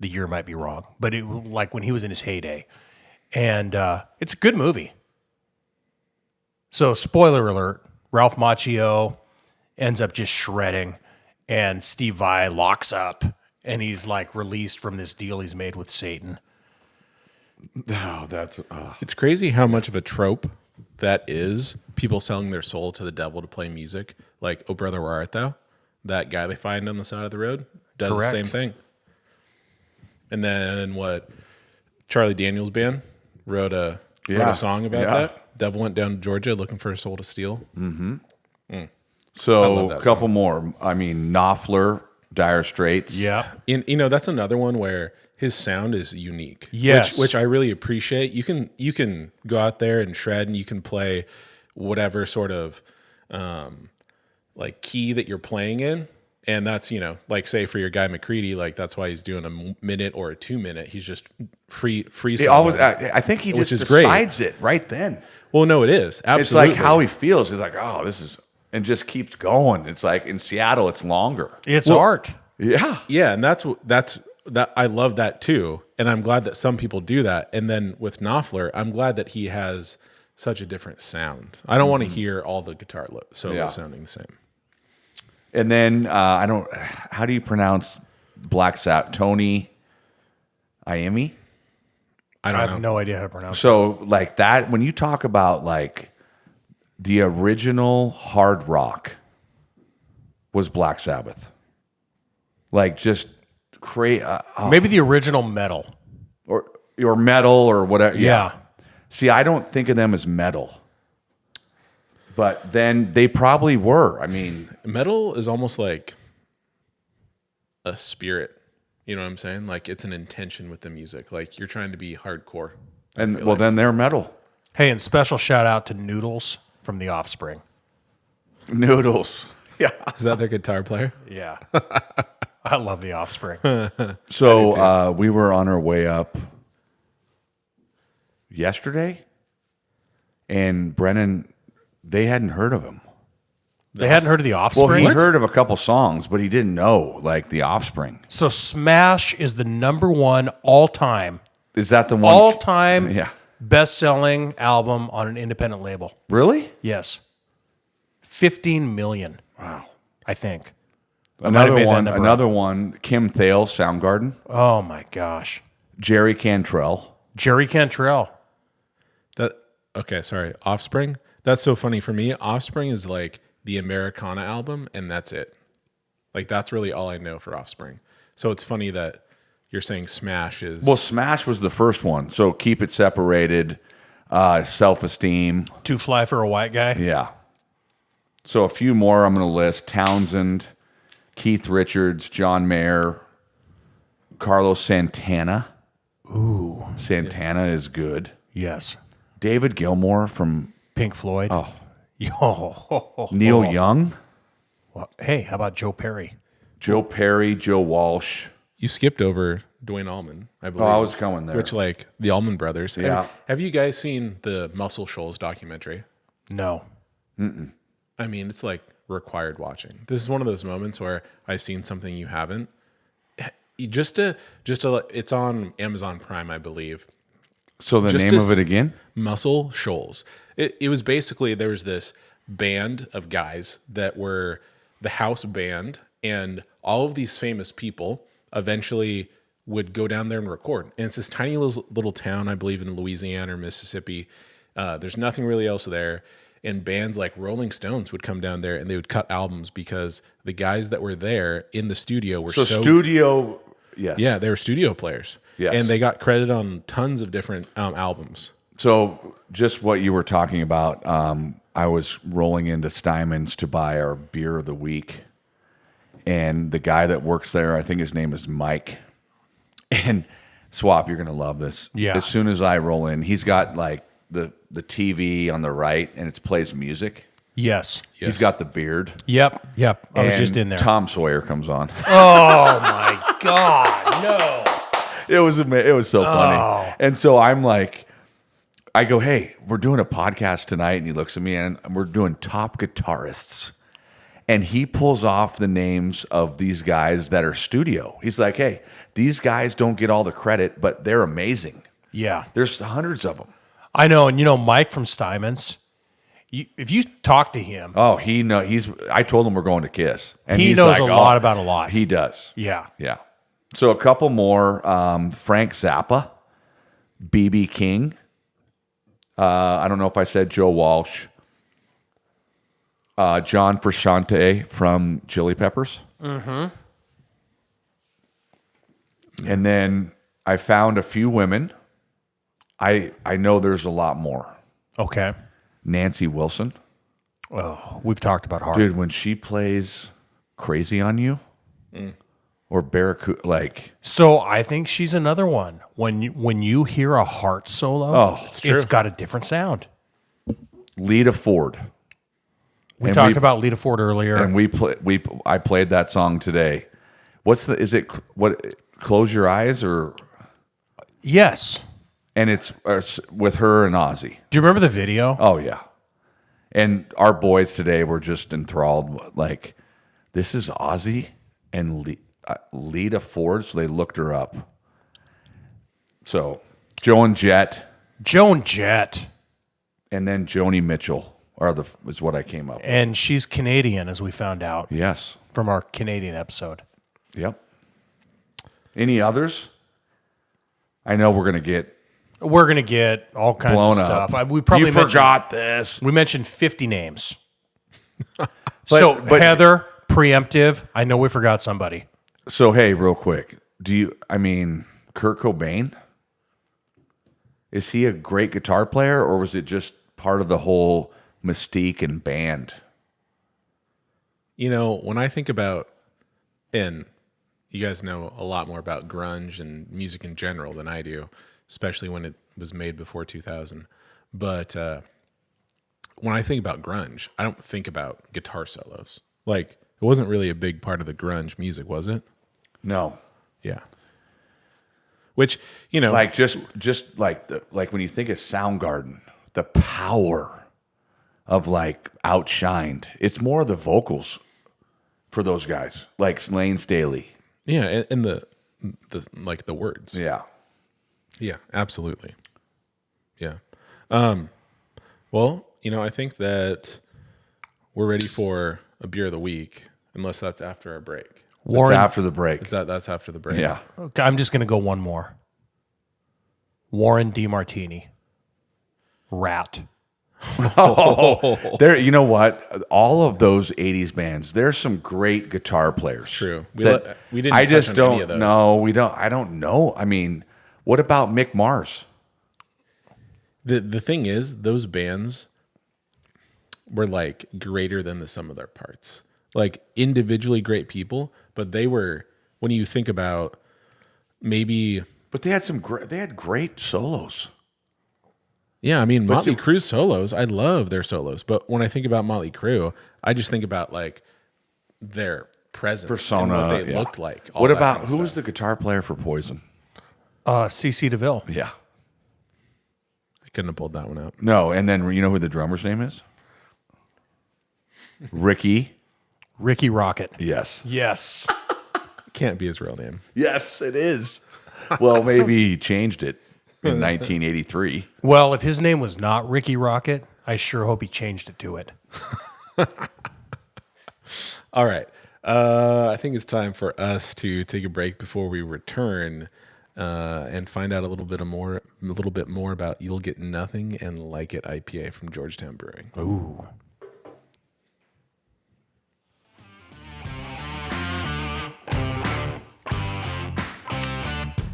the year might be wrong, but it like when he was in his heyday. And it's a good movie. So spoiler alert, Ralph Macchio ends up just shredding and Steve Vai locks up and he's like released from this deal he's made with Satan. Oh, that's It's crazy how much of a trope that is. People selling their soul to the devil to play music. Like, "Oh Brother, Where Art Thou?" That guy they find on the side of the road does Correct. the same thing. And then what? Charlie Daniels Band wrote a song about that. Devil went down to Georgia looking for a soul to steal. So that a couple more. I mean, Knopfler, Dire Straits. Yeah. And, that's another one where his sound is unique. Yes. which I really appreciate. You can go out there and shred, and you can play whatever sort of like key that you're playing in, and that's like say for your guy McCready, like that's why he's doing a minute or a 2 minute. He's just free. He always. I think he just decides it right then. Well, no, it is absolutely. It's like how he feels. He's like, oh, this is, and just keeps going. It's like in Seattle, it's longer. It's art. Yeah. Yeah, and that's that. I love that too, and I'm glad that some people do that. And then with Knopfler, I'm glad that he has such a different sound. I don't want to hear all the guitar solos sounding the same. And then I don't. How do you pronounce Black Sabbath? Tony Iommi? I I don't know. have no idea how to pronounce it. So like that, when you talk about like the original hard rock was Black Sabbath. Like just create Maybe the original metal. or metal or whatever. Yeah. See, I don't think of them as metal. But then they probably were. I mean, Metal is almost like a spirit. You know what I'm saying? Like it's an intention with the music. Like you're trying to be hardcore. and well, then they're metal. Hey, and special shout out to Noodles from The Offspring. Noodles. Yeah. Is that their guitar player? Yeah. I love The Offspring. So we were on our way up yesterday, and Brennan, they hadn't heard of him. They hadn't heard of The Well, Offspring? he heard of a couple songs, but he didn't know like the Offspring. So Smash is the number one all-time Is that the one? all-time Yeah. best-selling album on an independent label. Really? Yes. 15 million, Wow. I think. I might have Another made that one. number Another one. Kim Thale, Soundgarden. Oh my gosh. Jerry Cantrell. Jerry Cantrell. Okay, sorry. Offspring. That's so funny for me. Offspring is like the Americana album, and that's it. Like that's really all I know for Offspring. So it's funny that you're saying Smash is. Well, Smash was the first one. So Keep It Separated, Self-Esteem. Too Fly for a White Guy. Yeah. So a few more I'm going to list. Townsend, Keith Richards, John Mayer, Carlos Santana. Ooh. Santana is good. Yes. David Gilmour from Pink Floyd. Oh. Yo. Neil Young, Well, hey, how about Joe Perry? Joe Perry, Joe Walsh. You skipped over Dwayne Allman, I believe. Oh, I was going there. Which, like, the Allman Brothers. Yeah. Have you guys seen the Muscle Shoals documentary? No. I mean, it's like required watching. This is one of those moments where I've seen something you haven't. It's on Amazon Prime, I believe. So the Just name as- of it again? Muscle Shoals. It was basically, there was this band of guys that were the house band, and all of these famous people eventually would go down there and record. And it's this tiny little town, I believe, in Louisiana or Mississippi. There's nothing really else there. And bands like Rolling Stones would come down there and they would cut albums because the guys that were there in the studio were So studio, yes. yeah, they were studio players. Yes. And they got credit on tons of different albums. So just what you were talking about, I was rolling into Steinman's to buy our beer of the week. And the guy that works there, I think his name is Mike. And Swap, you're going to love this. Yeah. As soon as I roll in, he's got like the TV on the right and it plays music. Yes. He's got the beard. Yep. I was and just in there. Tom Sawyer comes on. Oh my God. No. It was so funny. And so I'm like, I go, hey, we're doing a podcast tonight. And he looks at me and we're doing top guitarists. And he pulls off the names of these guys that are studio. He's like, hey, these guys don't get all the credit, but they're amazing. Yeah. There's hundreds of them. I know. And you know, Mike from Steinman's, if you talk to him, Oh, I told him we're going to Kiss. And he he's knows like, a lot about a lot. He does. Yeah. Yeah. So a couple more. Frank Zappa, BB King. I don't know if I said Joe Walsh. John Frusciante from Chili Peppers. Mm-hmm. And then I found a few women. I know there's a lot more. Okay. Nancy Wilson. Oh, we've talked about her. Dude, when she plays Crazy on You or Barracuda, like... So I think she's another one. When you hear a Heart solo, it's got a different sound. Lita Ford. We talked about Lita Ford earlier. And I played that song today. Close Your Eyes or... Yes. And it's with her and Ozzy. Do you remember the video? Oh, yeah. And our boys today were just enthralled. Like, this is Ozzy and Lita Ford, so they looked her up. So, Joan Jett. And then Joni Mitchell is what I came up with. And she's Canadian, as we found out. Yes. From our Canadian episode. Yep. Any others? I know we're going to get all kinds blown of stuff. We probably forgot this. We mentioned 50 names. but Heather, preemptive. I know we forgot somebody. So, hey, real quick. Kurt Cobain? Is he a great guitar player, or was it just part of the whole mystique and band? When I think about, and you guys know a lot more about grunge and music in general than I do, especially when it was made before 2000. But when I think about grunge, I don't think about guitar solos. Like, it wasn't really a big part of the grunge music, was it? No. Yeah. Which, like just like when you think of Soundgarden, the power of like Outshined, it's more of the vocals for those guys, like Lane Staley. Yeah, and the words. Yeah. Yeah, absolutely. Yeah. Well, I think that we're ready for a beer of the week, unless that's after our break. That's after the break. That's after the break? Yeah. Okay, I'm just going to go one more. Warren DeMartini. Rat. There. You know what? All of those '80s bands. There's some great guitar players. It's true. We didn't. I just touch on don't. Any of those. No, we don't. I don't know. I mean, what about Mick Mars? The thing is, those bands were like greater than the sum of their parts. Like individually great people, but they were, when you think about maybe. But they had they had great solos. Yeah, I mean, Motley Crue's solos, I love their solos. But when I think about Motley Crue, I just think about like their presence, persona, and what they looked like. What about, who was the guitar player for Poison? C.C. DeVille. Yeah. I couldn't have pulled that one out. No, and then you know who the drummer's name is? Ricky Rocket. Yes. Yes. Can't be his real name. Yes, it is. Well, maybe he changed it in 1983. Well, if his name was not Ricky Rocket, I sure hope he changed it to it. All right. I think it's time for us to take a break before we return and find out a little bit more about You'll Get Nothing and Like It IPA from Georgetown Brewing. Ooh.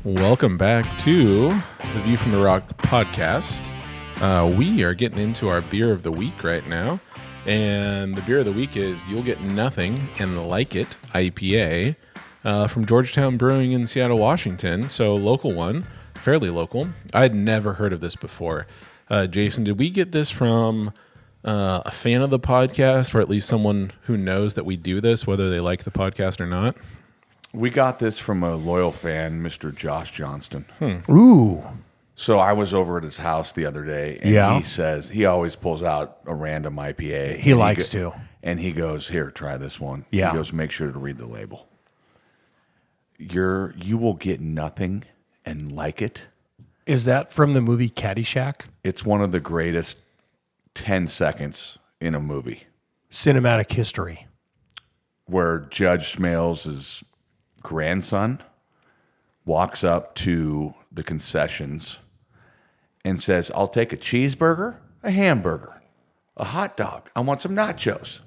Welcome back to the View from the Rock podcast. We are getting into our beer of the week right now. And the beer of the week is You'll Get Nothing and Like It IPA from Georgetown Brewing in Seattle, Washington. So local one, fairly local. I had never heard of this before. Jason, did we get this from a fan of the podcast, or at least someone who knows that we do this, whether they like the podcast or not? We got this from a loyal fan, Mr. Josh Johnston. Ooh. So I was over at his house the other day, and he says he always pulls out a random IPA. He likes to. And he goes, "Here, try this one." Yeah. He goes, "Make sure to read the label. You will get nothing and like it." Is that from the movie Caddyshack? It's one of the greatest 10 seconds in a movie. Cinematic history. Where Judge Smales' grandson walks up to the concessions and says, I'll take a cheeseburger, a hamburger, a hot dog. I want some nachos.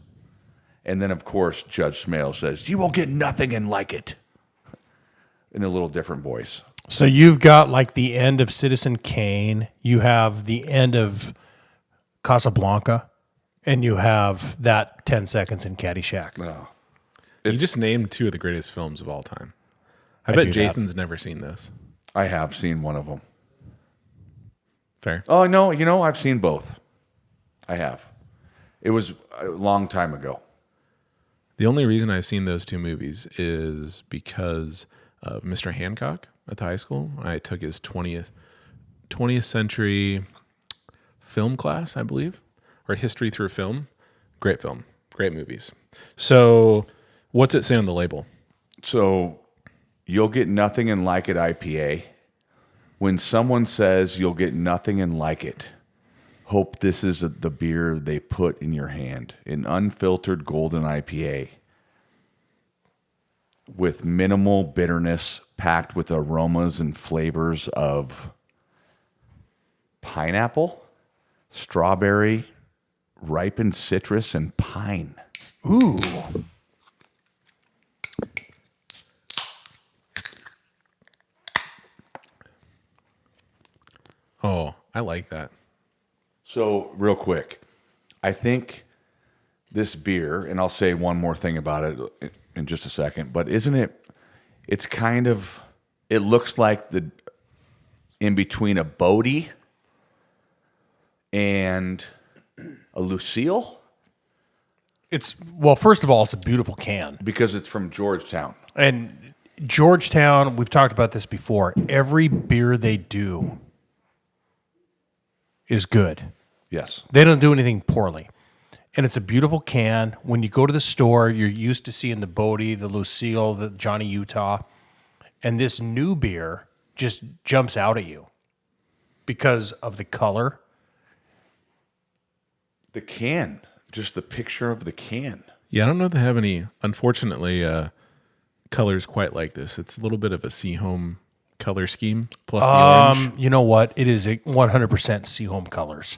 And then, of course, Judge Smale says, you will get nothing and like it. In a little different voice. So you've got like the end of Citizen Kane, you have the end of Casablanca, and you have that 10 seconds in Caddyshack. Oh. You just named two of the greatest films of all time. I do bet that. Jason's never seen this. I have seen one of them. Fair. Oh, no, I've seen both. I have. It was a long time ago. The only reason I've seen those two movies is because of Mr. Hancock at the high school. I took his 20th century film class, I believe, or history through film. Great film, great movies. So what's it say on the label? So you'll get nothing and like it IPA. When someone says you'll get nothing and like it, hope this is the beer they put in your hand. An unfiltered golden IPA with minimal bitterness, packed with aromas and flavors of pineapple, strawberry, ripened citrus, and pine. Ooh. Oh, I like that. So, real quick, I think this beer, and I'll say one more thing about it in just a second, but isn't it, it's kind of, it looks like the, in between a Bodie and a Lucille, Well, first of all, it's a beautiful can. because it's from Georgetown. And Georgetown, we've talked about this before. Every beer they do is good. Yes. They don't do anything poorly. And it's a beautiful can. When you go to the store, you're used to seeing the Bodie, the Lucille, the Johnny Utah. And this new beer just jumps out at you because of the color. The can, just the picture of the can. Yeah, I don't know if they have any, unfortunately, colors quite like this. It's a little bit of a Seaholm color scheme plus the orange. You know what? It is a 100% Seaholm colors.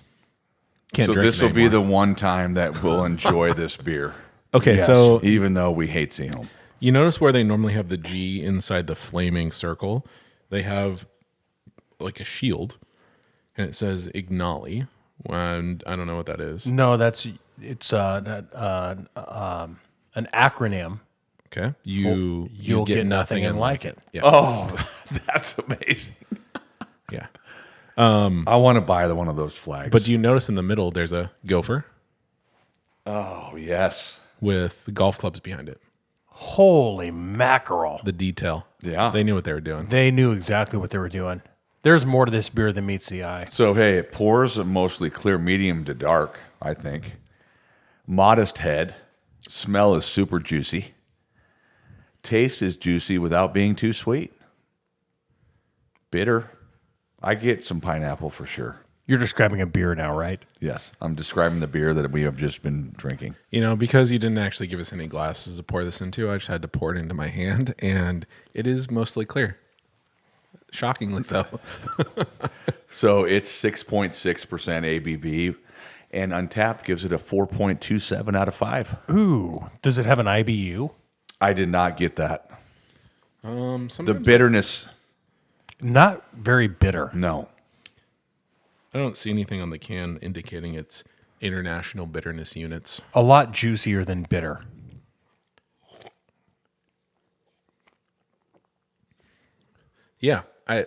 Can't So drink this it will be anymore. the one time that we'll enjoy this beer, Okay, Yes. so even though we hate Seaholm. you notice where they normally have the G inside the flaming circle? They have like a shield, and it says Ignali. And I don't know what that is. No, it's an acronym. Okay, you'll get nothing and like it. Yeah, Oh, that's amazing. yeah. I want to buy one of those flags. But do you notice in the middle there's a gopher oh, yes. with golf clubs behind it? Holy mackerel. The detail. Yeah. They knew what they were doing. They knew exactly what they were doing. There's more to this beer than meets the eye. So, hey, it pours a mostly clear medium to dark, I think. Modest head. Smell is super juicy. Taste is juicy without being too sweet. Bitter. I get some pineapple for sure. You're describing a beer now, right? Yes, I'm describing the beer that we have just been drinking. You know, because you didn't actually give us any glasses to pour this into, I just had to pour it into my hand, and it is mostly clear. Shockingly so. So it's 6.6% ABV, and Untapped gives it a 4.27 out of 5. Ooh. Does it have an IBU? I did not get that. The Sometimes bitterness, Not very bitter. no. I don't see anything on the can indicating it's international bitterness units. A lot juicier than bitter. Yeah, I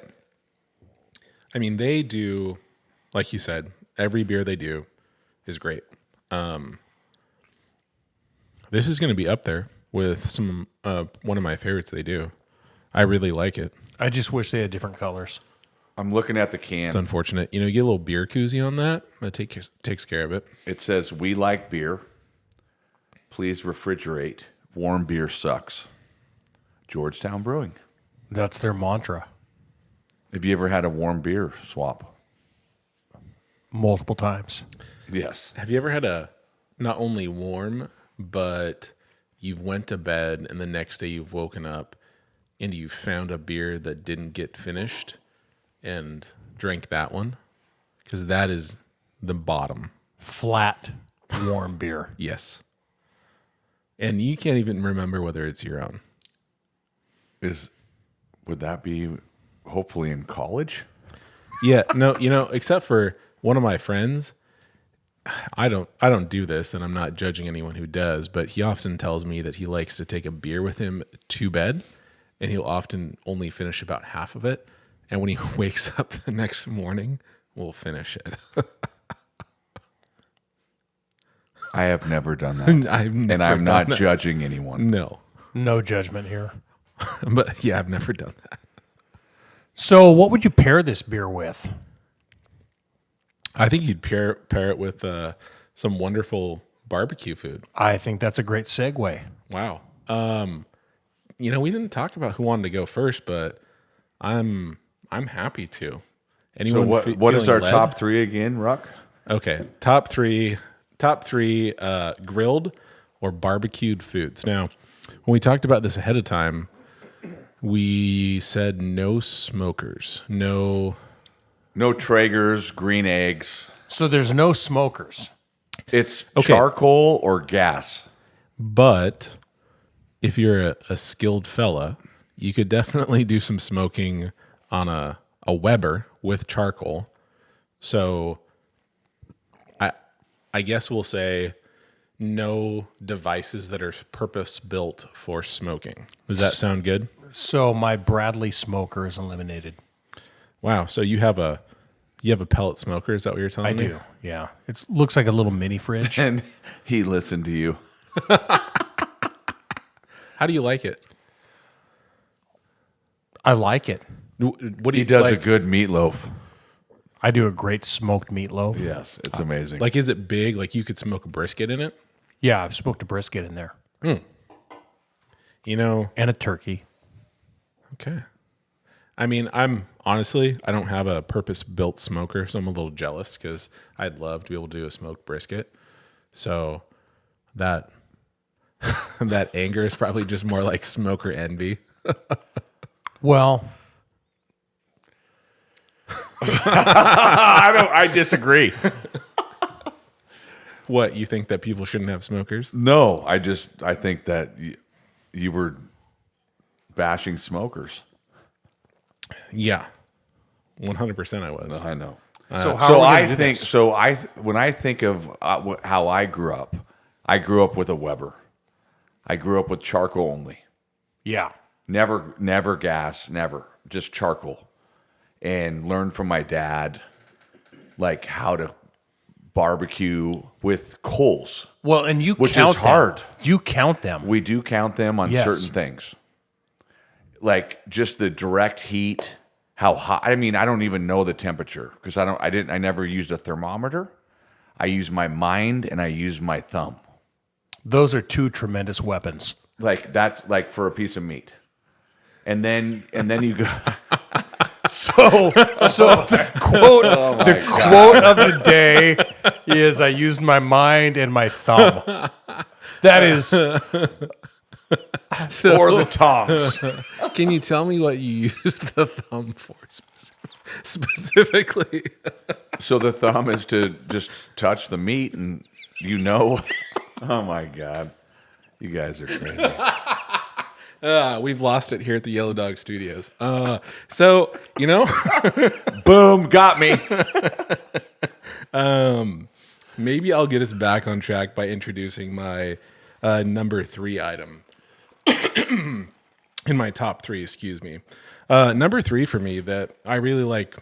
mean, they do, like you said, every beer they do is great. This is going to be up there with some one of my favorites they do. I really like it. I just wish they had different colors. I'm looking at the can. It's unfortunate. You know, you get a little beer koozie on that. That takes care of it. It says, "We like beer. Please refrigerate. Warm beer sucks." Georgetown Brewing. That's their mantra. Have you ever had a warm beer swap? Multiple times. Yes. Have you ever had a not only warm, but you've went to bed and the next day you've woken up and you found a beer that didn't get finished and drank that one? Because that is the bottom. Flat, warm beer. Yes. And you can't even remember whether it's your own. Would that be hopefully in college? Yeah, no, except for one of my friends, I don't do this, and I'm not judging anyone who does, but he often tells me that he likes to take a beer with him to bed, and he'll often only finish about half of it, and when he wakes up the next morning, we'll finish it. I have never done that. And I'm not judging anyone. No. No judgment here. But yeah, I've never done that. So what would you pair this beer with? I think you'd pair it with some wonderful barbecue food. I think that's a great segue. Wow. We didn't talk about who wanted to go first, but I'm happy to. So Anyone what is our led? top 3 again, Ruck? Okay, top three grilled or barbecued foods. Now, when we talked about this ahead of time, we said no smokers, no Traegers, green eggs. So there's no smokers. It's Okay. charcoal or gas. But if you're a skilled fella, you could definitely do some smoking on a Weber with charcoal. So I guess we'll say no devices that are purpose built for smoking. Does that sound good? So my Bradley smoker is eliminated. Wow. So you have a pellet smoker? Is that what you're telling me? I do. Yeah. It looks like a little mini fridge. And he listened to you. How do you like it? I like it. What do He you does like? a good meatloaf. I do a great smoked meatloaf. Yes, it's amazing. Like, is it big? Like you could smoke a brisket in it? Yeah, I've smoked a brisket in there. And a turkey. Okay. I mean, I don't have a purpose-built smoker, so I'm a little jealous because I'd love to be able to do a smoked brisket. So that that anger is probably just more like smoker envy. Well, I disagree. What, you think that people shouldn't have smokers? No, I think that you were bashing smokers. Yeah. 100% I was. I know. so how are we gonna do think this? when I think of how I grew up with a Weber. I grew up with charcoal only. Yeah. Never gas, never. Just charcoal. And learned from my dad like how to barbecue with coals. Well, and you Which count is hard. them. You count them. We do count them on Yes. certain things. Like just the direct heat, how hot. I mean, I don't even know the temperature because I never used a thermometer. I use my mind and I use my thumb. Those are two tremendous weapons. Like that's like for a piece of meat. And then you go So the quote quote of the day is I used my mind and my thumb. That is or the tongs. Can you tell me what you used the thumb for specifically? So the thumb is to just touch the meat and oh my God. You guys are crazy. We've lost it here at the Yellow Dog Studios. Boom, got me. Maybe I'll get us back on track by introducing my number 3 item in my top 3. Excuse me. Number 3 for me that I really like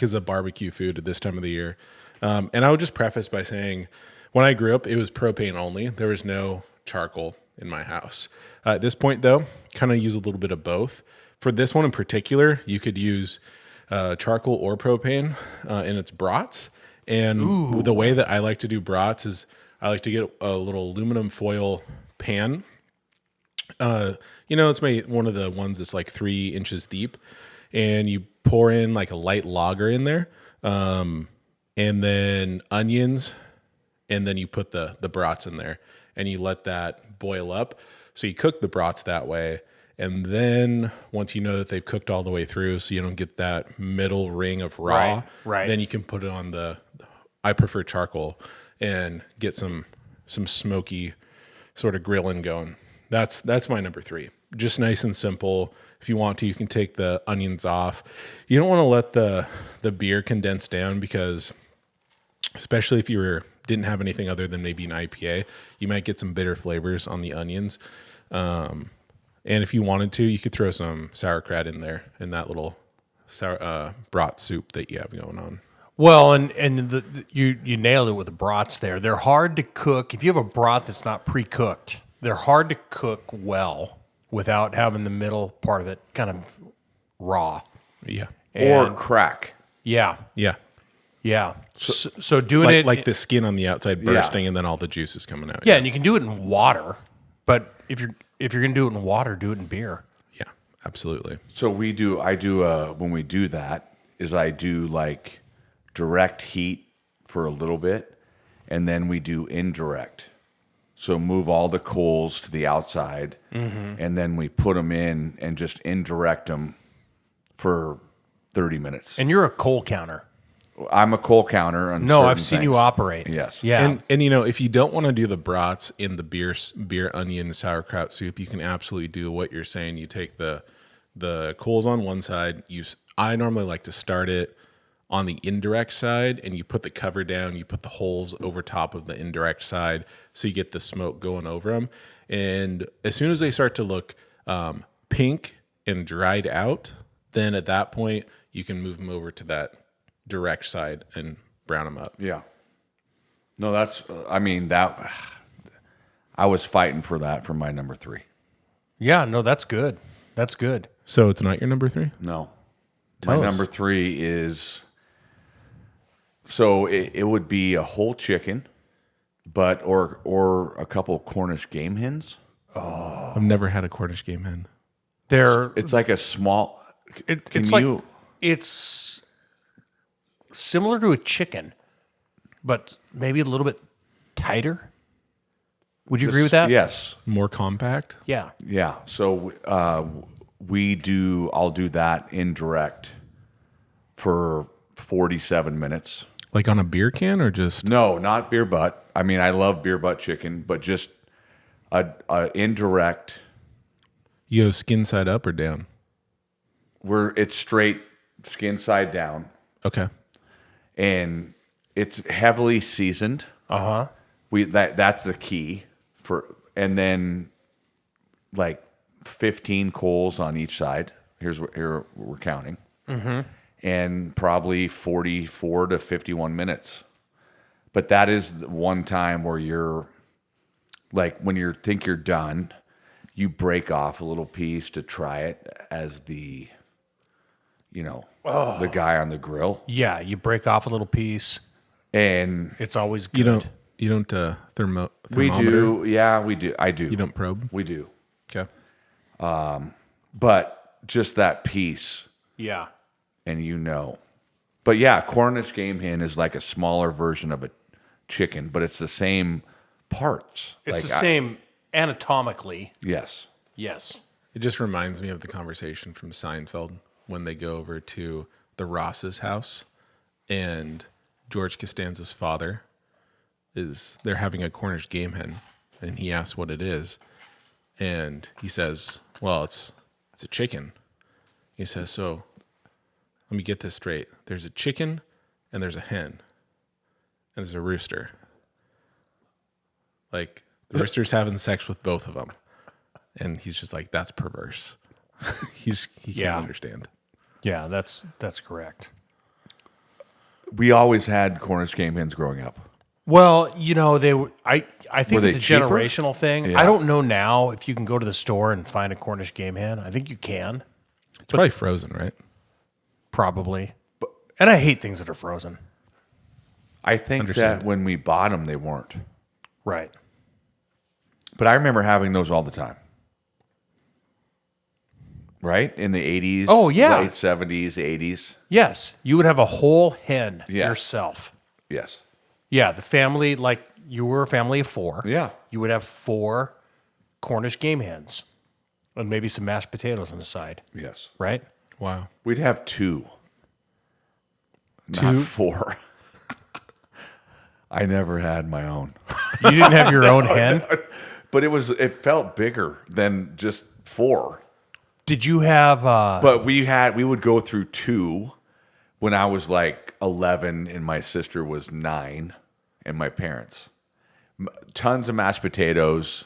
as a barbecue food at this time of the year. And I would just preface by saying, when I grew up, it was propane only. There was no charcoal in my house. At this point, though, kind of use a little bit of both. For this one in particular, you could use charcoal or propane in its brats. And the way that I like to do brats is I like to get a little aluminum foil pan. It's one of the ones that's like 3 inches deep, and you pour in like a light lager in there, and then onions, and then you put the brats in there, and you let that boil up. So you cook the brats that way, And then once you know that they've cooked all the way through, so you don't get that middle ring of raw, Right. then you can put it on I prefer charcoal, and get some smoky sort of grilling going. That's my number 3. Just nice and simple. If you want to, you can take the onions off. You don't want to let the beer condense down, because especially if didn't have anything other than maybe an IPA, you might get some bitter flavors on the onions. And if you wanted to, you could throw some sauerkraut in there in that little brat soup that you have going on. Well, you nailed it with the brats there. They're hard to cook. If you have a brat that's not pre-cooked, they're hard to cook well without having the middle part of it kind of raw. Yeah. Or crack. Yeah. Yeah. Yeah. So doing it like the skin on the outside bursting and then all the juices coming out. Yeah, and you can do it in water, but if you're going to do it in water, do it in beer. Yeah, absolutely. So when we do that, I do like direct heat for a little bit, and then we do indirect. So move all the coals to the outside, and then we put them in and just indirect them for 30 minutes. And you're a coal counter. I'm a coal counter on No, certain I've seen things. you operate. Yes. Yeah. And if you don't want to do the brats in the beer onion sauerkraut soup, you can absolutely do what you're saying. You take the coals on one side. I normally like to start it on the indirect side, and you put the cover down. You put the holes over top of the indirect side, so you get the smoke going over them. And as soon as they start to look pink and dried out, then at that point you can move them over to that direct side and brown them up. Yeah. No, I was fighting for that for my number 3. Yeah, no, that's good. That's good. So it's not your number 3? No. Tell my us. number 3 is, so it would be a whole chicken, or a couple of Cornish game hens. I've never had a Cornish game hen. It's like a small. It's similar to a chicken, but maybe a little bit tighter. Would you agree with that? Yes. More compact? Yeah. Yeah. So I'll do that indirect for 47 minutes. Like on a beer can or just? No, not beer butt. I mean, I love beer butt chicken, but just a indirect. You go skin side up or down? It's straight skin side down, Okay. and it's heavily seasoned. That's the key and then like 15 coals on each side. Here we're counting, and probably 44 to 51 minutes. But that is the one time where you're like, when you think you're done, you break off a little piece to try it as the guy on the grill. Yeah, you break off a little piece. And It's always good. You don't thermometer? we do. Yeah, we do. I do. You don't probe? We do. Okay. But just that piece, Yeah. and But yeah, Cornish game hen is like a smaller version of a chicken, but it's the same parts. It's the same anatomically. Yes. Yes. It just reminds me of the conversation from Seinfeld when they go over to the Ross's house, and George Costanza's father they're having a Cornish game hen, and he asks what it is, and he says, well, it's a chicken. He says, so let me get this straight. There's a chicken and there's a hen and there's a rooster. Like, the rooster's having sex with both of them. And he's just like, that's perverse. He can't understand. Yeah, that's correct. We always had Cornish game hens growing up. Well, I think Were it's a they cheaper? generational thing. Yeah. I don't know now if you can go to the store and find a Cornish game hen. I think you can, It's probably frozen, right? probably. And I hate things that are frozen. I think Understand. that when we bought them, they weren't. Right. But I remember having those all the time. Right? In the 80s. Oh, yeah. Late 70s, 80s. Yes, you would have a whole hen Yes. yourself. Yes. Yeah, the family, like you were a family of 4. Yeah. You would have 4 Cornish game hens. And maybe some mashed potatoes on the side, Yes. right? Wow. We'd have two. Two? Not four. I never had my own. You didn't have your own hen? But it felt bigger than just four. Did you have But we would go through two when I was like 11 and my sister was 9 and my parents. Tons of mashed potatoes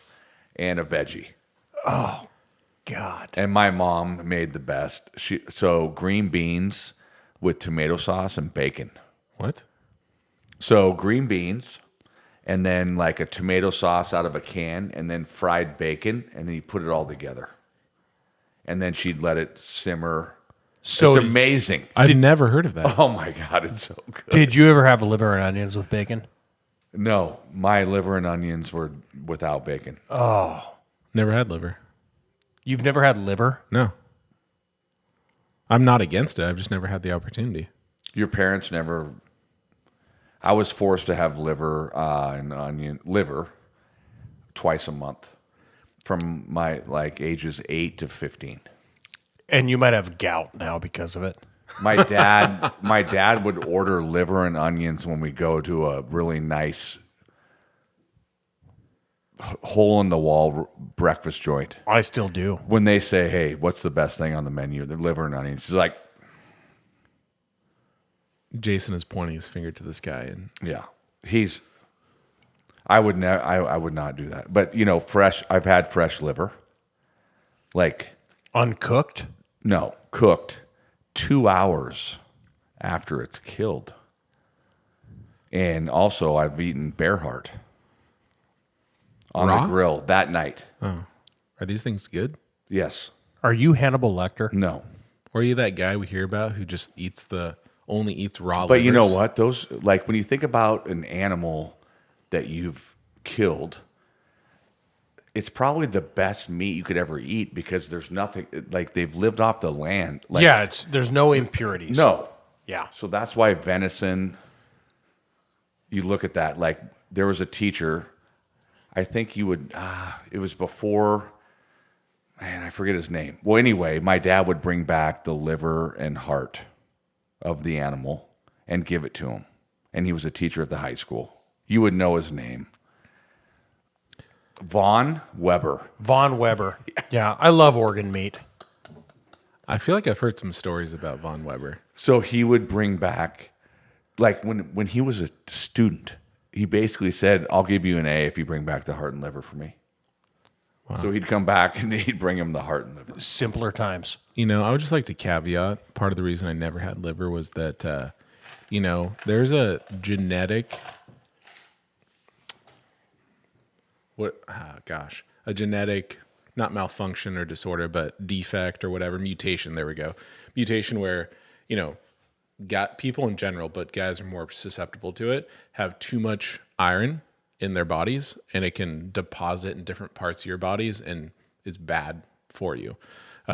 and a veggie. God. And my mom made the best. So green beans with tomato sauce and bacon. What? So green beans and then like a tomato sauce out of a can and then fried bacon and then you put it all together. And then she'd let it simmer. So it's amazing. I've never heard of that. Oh my God, it's so good. did you ever have liver and onions with bacon? No, my liver and onions were without bacon. Never had liver. You've never had liver? No. I'm not against it. I've just never had the opportunity. Your parents never. I was forced to have liver and liver twice a month from my ages 8 to 15. And you might have gout now because of it. My dad would order liver and onions when we go to a really nice hole in the wall breakfast joint. I still do. When they say, "Hey, what's the best thing on the menu?" The liver and onions. He's like, Jason is pointing his finger to the sky, and yeah, I would never. I would not do that. But fresh. I've had fresh liver. Uncooked? No, cooked 2 hours after it's killed. And also, I've eaten bear heart on Raw? the grill that night. are these things good? Yes. Are you Hannibal Lecter? No. Or are you that guy we hear about who just only eats raw But you know livers? what? Those when you think about an animal that you've killed, it's probably the best meat you could ever eat because there's nothing they've lived off the land. There's no impurities. No. Yeah. So that's why venison. You look at that. There was a teacher. I think you would. It was before. Man, I forget his name. Well, anyway, my dad would bring back the liver and heart of the animal and give it to him. And he was a teacher at the high school. You would know his name. Von Weber. Von Weber. Yeah, I love organ meat. I feel like I've heard some stories about Von Weber. So he would bring back, when he was a student, he basically said, "I'll give you an A if you bring back the heart and liver for me." Wow. So he'd come back and he'd bring him the heart and liver. Simpler times. I would just like to caveat, part of the reason I never had liver was that, there's a genetic, a genetic, not malfunction or disorder, but defect or whatever, mutation, there we go. Mutation where, got people in general, but guys are more susceptible to it, have too much iron in their bodies, and it can deposit in different parts of your bodies and is bad for you.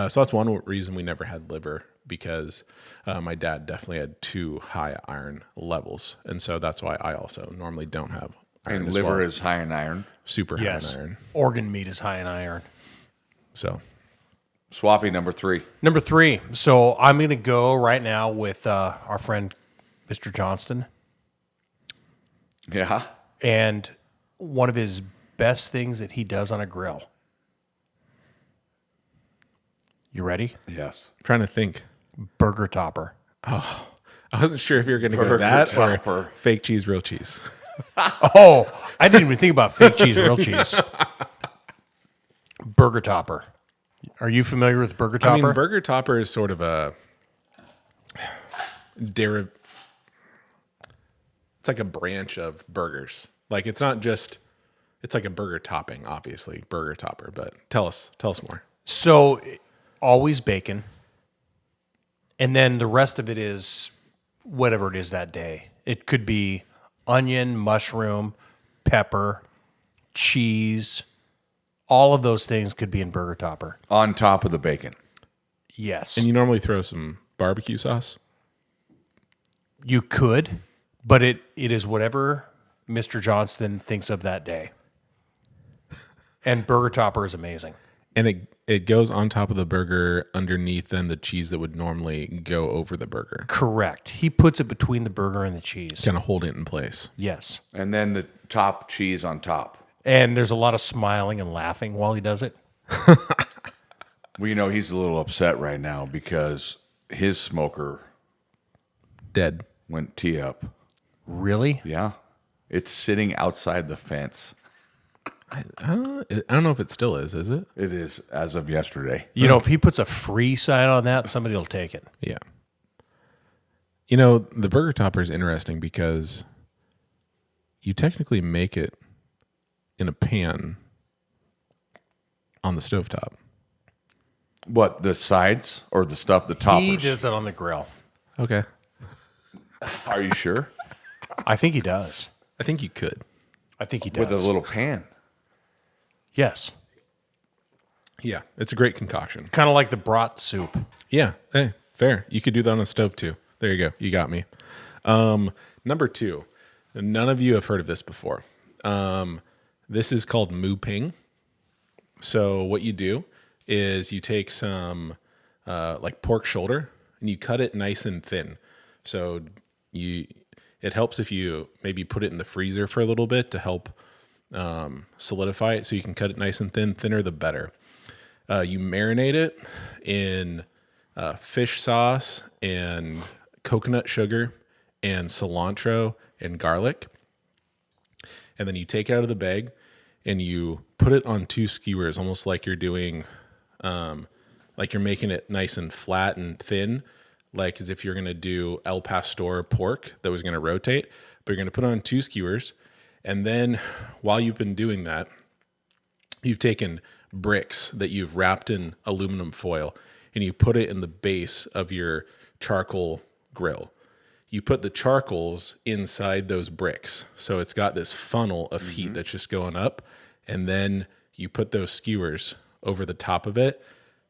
So that's one reason we never had liver, because my dad definitely had too high iron levels. And so that's why I also normally don't have iron. And liver is high in iron. Super high Yes. in iron. Organ meat is high in iron. So Swappy number 3. Number 3. So I'm going to go right now with our friend, Mr. Johnston. Yeah. And one of his best things that he does on a grill. You ready? Yes. trying to think. Burger topper. I wasn't sure if you were going to go Burger that topper. or fake cheese, real cheese. Oh, I didn't even think about fake cheese, real cheese. Burger topper. Are you familiar with burger topper? I mean, burger topper is sort of a it's like a branch of burgers. It's not just, it's like a burger topping, obviously, burger topper, but tell us more. So always bacon. And then the rest of it is whatever it is that day. It could be onion, mushroom, pepper, cheese. All of those things could be in burger topper. On top of the bacon. Yes. And you normally throw some barbecue sauce? You could, but it is whatever Mr. Johnston thinks of that day. And burger topper is amazing. And it goes on top of the burger underneath then the cheese that would normally go over the burger. Correct. He puts it between the burger and the cheese. Kind of hold it in place. Yes. And then the top cheese on top. And there's a lot of smiling and laughing while he does it. Well, you know, he's a little upset right now because his smoker Dead. went tee up. Really? Yeah. It's sitting outside the fence. I don't know if it still is it? It is as of yesterday. You know, if he puts a free sign on that, somebody will take it. Yeah. You know, the burger topper is interesting because you technically make it in a pan on the stovetop. What, the sides or the stuff, the toppers? He does it on the grill. Okay. Are you sure? I think he does. I think you could. I think he does. With a little pan. Yes. Yeah. It's a great concoction. Kind of like the brat soup. Yeah. Hey, fair. You could do that on a stove too. There you go. You got me. Number 2. None of you have heard of this before. This is called mu ping. So what you do is you take some like pork shoulder and you cut it nice and thin. So it helps if you maybe put it in the freezer for a little bit to help solidify it, so you can cut it nice and thin. Thinner the better. You marinate it in fish sauce and coconut sugar and cilantro and garlic. And then you take it out of the bag and you put it on 2 skewers, almost like you're doing, like you're making it nice and flat and thin, like as if you're going to do El Pastor pork that was going to rotate, but you're going to put it on 2 skewers. And then while you've been doing that, you've taken bricks that you've wrapped in aluminum foil and you put it in the base of your charcoal grill. You put the charcoals inside those bricks. So it's got this funnel of heat that's just going up. And then you put those skewers over the top of it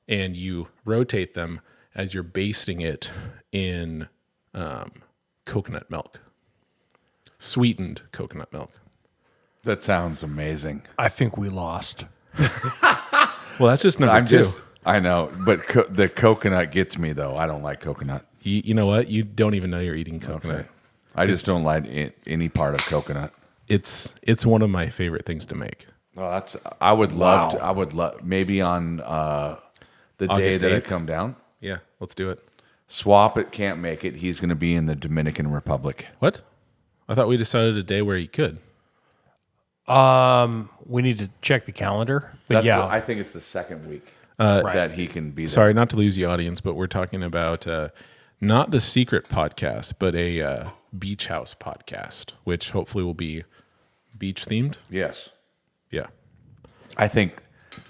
and you rotate them as you're basting it in coconut milk, sweetened coconut milk. That sounds amazing. I think we lost. Well, that's just number 2. I know, but the coconut gets me, though. I don't like coconut. You know what? You don't even know you're eating coconut. Okay. I just don't like any part of coconut. It's one of my favorite things to make. Well, I would love maybe on the day August that I 8th? come down. Yeah, let's do it. Swap it, can't make it. He's going to be in the Dominican Republic. What? I thought we decided a day where he could. We need to check the calendar. But I think it's the second week that he can be there. Sorry, not to lose the audience, but we're talking about not the secret podcast, but a beach house podcast, which hopefully will be beach themed. Yes. Yeah. I think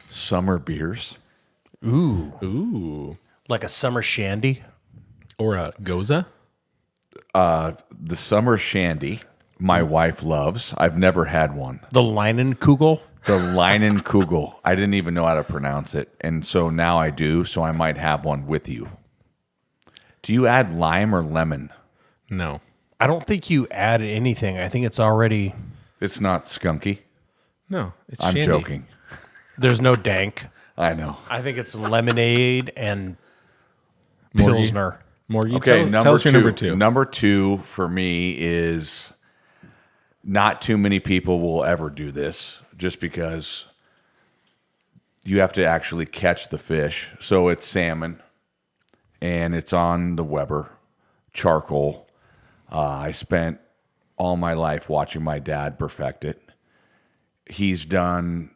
summer beers. Ooh. like a summer shandy. Or a goza. The summer shandy, my wife loves. I've never had one. The Leinenkugel. The Leinenkugel. I didn't even know how to pronounce it. And so now I do, so I might have one with you. Do you add lime or lemon? No. I don't think you add anything. I think it's already. It's not skunky. No, it's I'm shandy. joking. There's no dank. I know. I think it's lemonade and Morgie. Pilsner. Morgie, Okay, tell us your number two. Number two for me is not too many people will ever do this just because you have to actually catch the fish. So it's salmon and it's on the Weber charcoal. I spent all my life watching my dad perfect it. He's done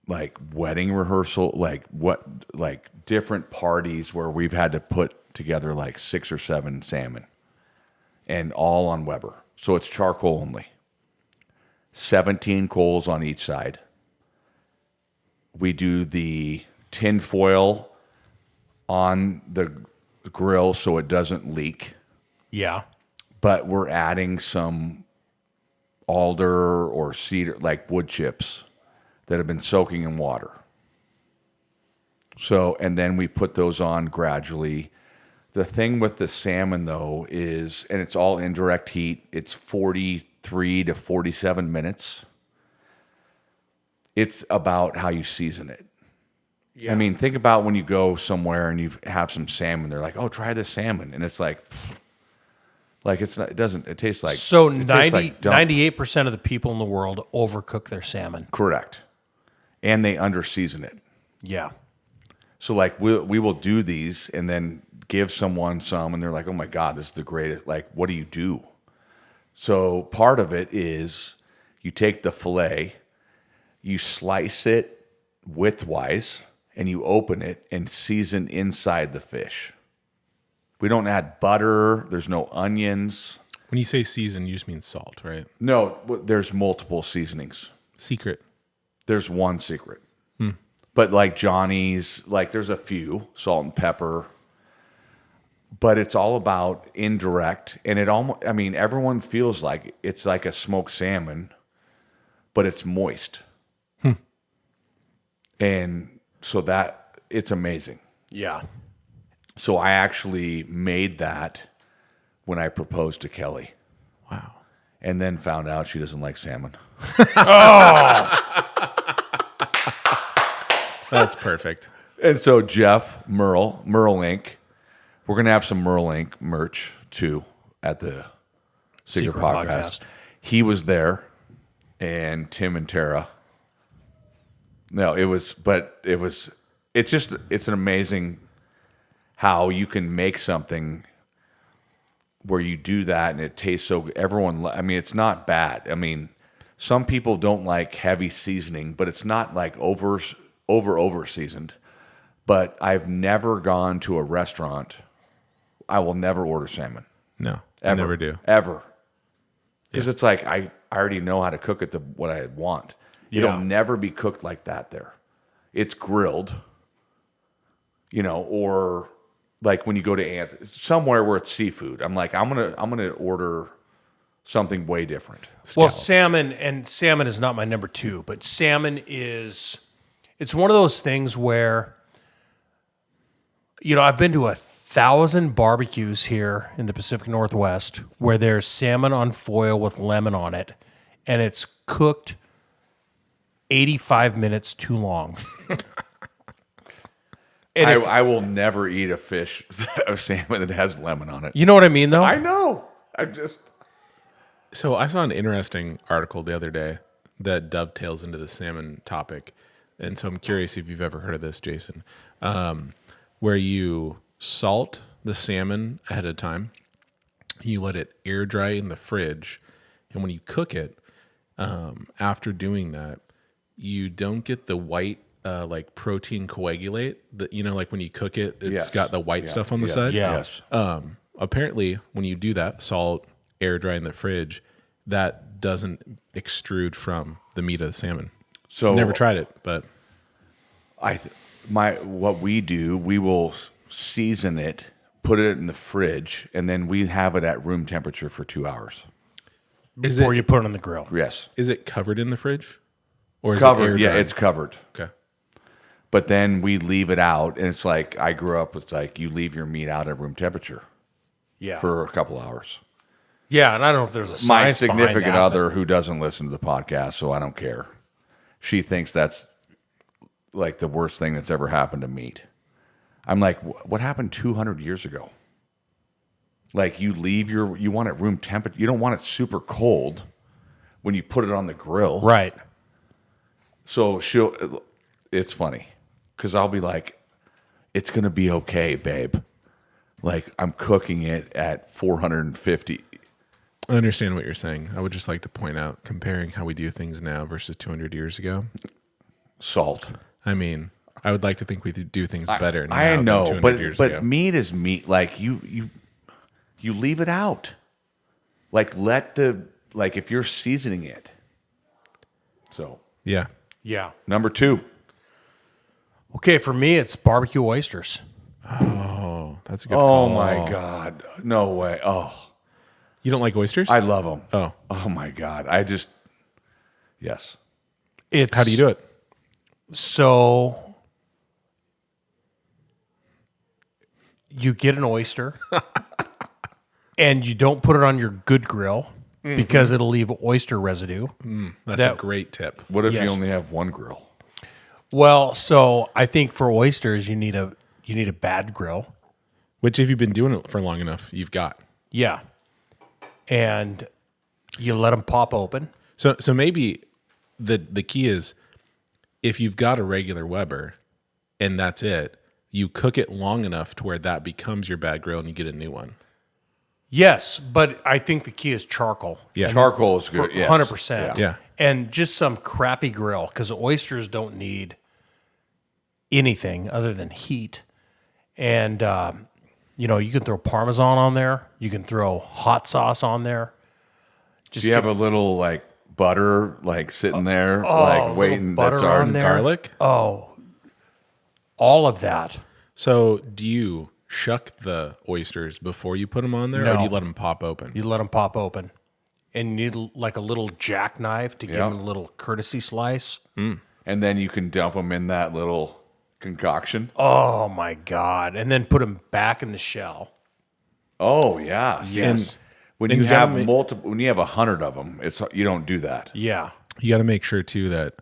like wedding rehearsal, like different parties where we've had to put together like 6 or 7 salmon and all on Weber. So it's charcoal only. 17 coals on each side. We do the tin foil on the grill so it doesn't leak, Yeah. but we're adding some alder or cedar, like wood chips that have been soaking in water. So, and then we put those on gradually. The thing with the salmon, though, is, and it's all indirect heat, it's 43 to 47 minutes. It's about how you season it. I mean, think about when you go somewhere and you have some salmon. They're like, "Oh, try this salmon," and it's like it's not. It doesn't. It tastes like So it tastes like dump. 98% of the people in the world overcook their salmon. Correct, and they under-season it. Yeah. So like we will do these and then give someone some, and they're like, "Oh my God, this is the greatest!" Like, what do you do? So part of it is you take the fillet, you slice it widthwise, and you open it and season inside the fish. We don't add butter. There's no onions. When you say season, you just mean salt, right? No, there's multiple seasonings. Secret. There's one secret. But like Johnny's, like there's a few, salt and pepper. But it's all about indirect. And it almost, I mean, everyone feels like it's like a smoked salmon, but it's moist. And so that, it's amazing. Yeah. So I actually made that when I proposed to Kelly. Wow. And then found out she doesn't like salmon. That's perfect. And so Jeff, Merle Inc., we're going to have some Merle Inc. merch too at the Secret Podcast. He was there, and Tim and Tara. No, it's an amazing how you can make something where you do that and it tastes so good. I mean, it's not bad. I mean, some people don't like heavy seasoning, but it's not like over seasoned. But I've never gone to a restaurant. I will never order salmon. No, Ever. I never do. Ever. Because it's like I already know how to cook it what I want. It'll never be cooked like that there. It's grilled, or like when you go to somewhere where it's seafood. I'm like, I'm gonna order something way different. Well, Scallops. salmon is not my number two, but salmon is, it's one of those things where, I've been to 1,000 barbecues here in the Pacific Northwest where there's salmon on foil with lemon on it, and it's cooked 85 minutes too long. I will never eat a fish of salmon that has lemon on it. You know what I mean, though? I know. So I saw an interesting article the other day that dovetails into the salmon topic. And so I'm curious if you've ever heard of this, Jason, where you salt the salmon ahead of time, you let it air dry in the fridge, and when you cook it, after doing that, you don't get the white like protein coagulate that, like when you cook it, it's got the white stuff on the side. Yes. Apparently when you do that, salt, air dry in the fridge, that doesn't extrude from the meat of the salmon. So Never tried it, but what we do, we will season it, put it in the fridge, and then we have it at room temperature for 2 hours. Before you put it on the grill. Yes. is it covered in the fridge? Or is Covered. it air Yeah, dried? it's covered. Okay. But then we leave it out, and it's like I grew up with like you leave your meat out at room temperature for a couple hours. Yeah, and I don't know if there's a My science behind significant that, other who doesn't listen to the podcast, so I don't care. She thinks that's like the worst thing that's ever happened to meat. I'm like, what happened 200 years ago? Like you want it room temperature. You don't want it super cold when you put it on the grill. Right. So it's funny because I'll be like, it's going to be okay, babe. Like I'm cooking it at 450. I understand what you're saying. I would just like to point out, comparing how we do things now versus 200 years ago. Salt. I mean, I would like to think we could do things better now I know, than 200 years ago. but meat is meat. Like you leave it out. Like if you're seasoning it. So Yeah. Yeah. number 2. Okay, for me, it's barbecue oysters. Oh, that's a good Oh call. my God. No way. Oh, You don't like oysters? I love them. Oh. Oh my God. Yes. It's How do you do it? So you get an oyster and you don't put it on your good grill because it'll leave oyster residue. That's a great tip. What if Yes. you only have one grill? Well, so I think for oysters, you need a bad grill. Which, if you've been doing it for long enough, you've got. Yeah. And you let them pop open. So maybe the key is if you've got a regular Weber and that's it, you cook it long enough to where that becomes your bad grill and you get a new one. Yes, but I think the key is charcoal. Yeah. Charcoal is good. Yes. 100%. Yeah. And just some crappy grill, because oysters don't need anything other than heat. And, you can throw Parmesan on there. You can throw hot sauce on there. Do you have a little like butter like sitting there a like little waiting? butter That's on there. Garlic? Oh, all of that. So do you shuck the oysters before you put them on there, or No. do you let them pop open? You let them pop open. And you need like a little jackknife to give them a little courtesy slice. And then you can dump them in that little concoction. Oh, my God. And then put them back in the shell. Oh yeah. See, Yes. When and you you gotta have multiple, when you have 100 of them, you don't do that. Yeah. You got to make sure too that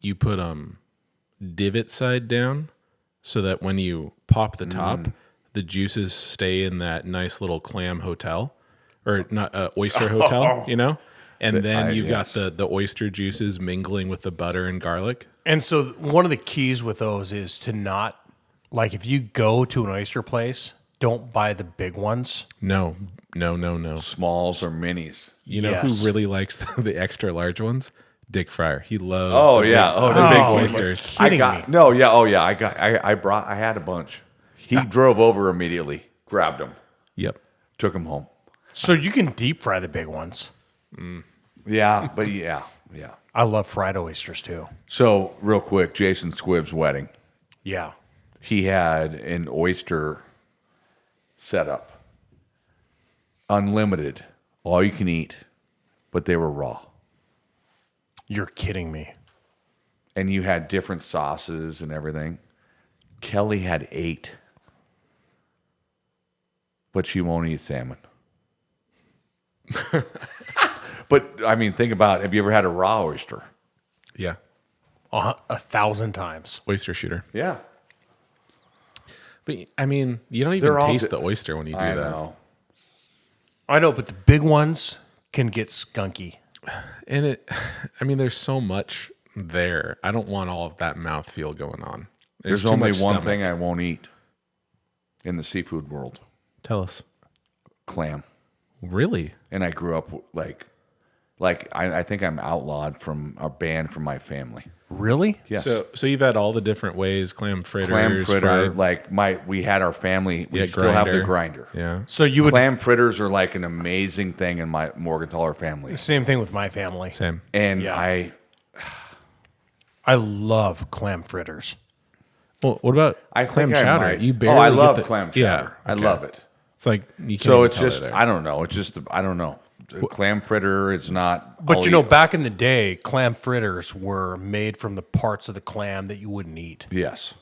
you put divot side down so that when you pop the top, the juices stay in that nice little clam hotel or not oyster hotel, And then you've got the oyster juices mingling with the butter and garlic. And so one of the keys with those is to not, like if you go to an oyster place, don't buy the big ones. No. Smalls or minis. You know Yes. who really likes the extra large ones? Dick Fryer. He loves Oh the yeah. big, The the big Oh, oysters. kidding me. No, yeah. Oh yeah. I had a bunch. He drove over immediately, grabbed them, Yep. took them home. So you can deep fry the big ones. Yeah, but yeah. I love fried oysters too. So real quick, Jason Squibb's wedding. Yeah. He had an oyster setup, unlimited, all you can eat, but they were raw. You're kidding me. And you had different sauces and everything. Kelly had 8, but she won't eat salmon. But I mean, think about, have you ever had a raw oyster? Yeah. 1,000 times. Oyster shooter. Yeah. But I mean, you don't even They're all taste di- the oyster when you do I that. know. I know, but the big ones can get skunky. And there's so much there. I don't want all of that mouthfeel going on. There's too only much one stomach. thing I won't eat in the seafood world: Tell us. clam. Really? And I grew up I think I'm outlawed from a ban from my family. Really? Yes. So you've had all the different ways, clam fritters, Clam fritter, fried- we had our family. We Yeah, still have the grinder. grinder. Yeah. So you would Clam fritters are like an amazing thing in my Morgenthaler family. same thing with my family. Same. And Yeah. I love clam fritters. Well, what about I clam think I chowder? might. You barely I get love the- clam chowder. Yeah, I okay. love it. It's like you can't. So even it's tell just they're there. I don't know. It's just I don't know. Clam fritter is not. But I'll eat- back in the day, clam fritters were made from the parts of the clam that you wouldn't eat. Yes.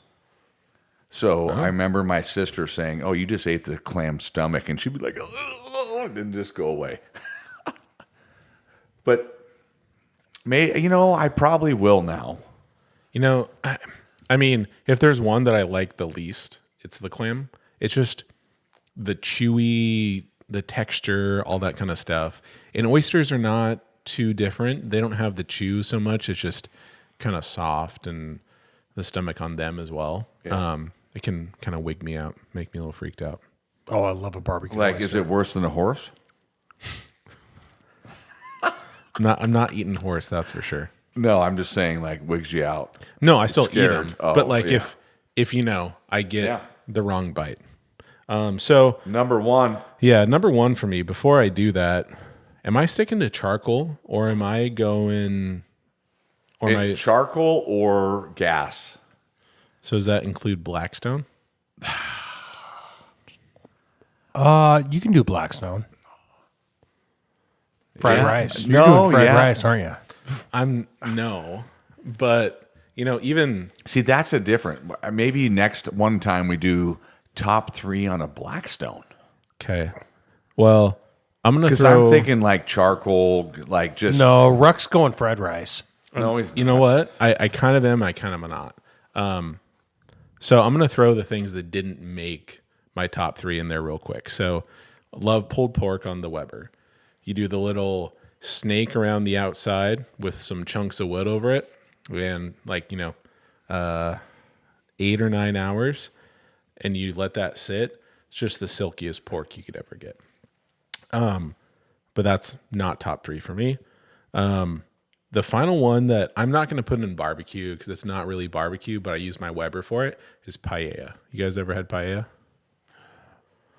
So I remember my sister saying, "Oh, you just ate the clam stomach," and she'd be like, "Oh," and then just go away. But I probably will now. I mean, if there's one that I like the least, it's the clam. It's just the chewy, the texture, all that kind of stuff. And oysters are not too different. They don't have the chew so much. It's just kind of soft and the stomach on them as well. Yeah. It can kind of wig me out, make me a little freaked out. Oh, I love a barbecue Like, oyster. is it worse than a horse? I'm not eating horse, that's for sure. No, I'm just saying, like, wigs you out. No, I still eat Scared. them. Oh, but like yeah. if I get Yeah. the wrong bite. So Number one, yeah, number one for me, before I do that, am I sticking to charcoal or am I going or am I it's charcoal or gas. so does that include Blackstone? You can do Blackstone. Fried Yeah. rice. You're No, doing fried yeah. rice, aren't you? I'm no, but even See, that's a different. Maybe next one time we do top 3 on a Blackstone. okay. Well, I'm gonna Because throw. I'm thinking like charcoal, like just No, Ruck's going fried rice. No, he's You know what? I kind of am. I kind of am not. So I'm going to throw the things that didn't make my top 3 in there real quick. So love pulled pork on the Weber. You do the little snake around the outside with some chunks of wood over it, and 8 or 9 hours, and you let that sit. It's just the silkiest pork you could ever get. But that's not top 3 for me. The final one that I'm not going to put in barbecue because it's not really barbecue, but I use my Weber for it, is paella. You guys ever had paella?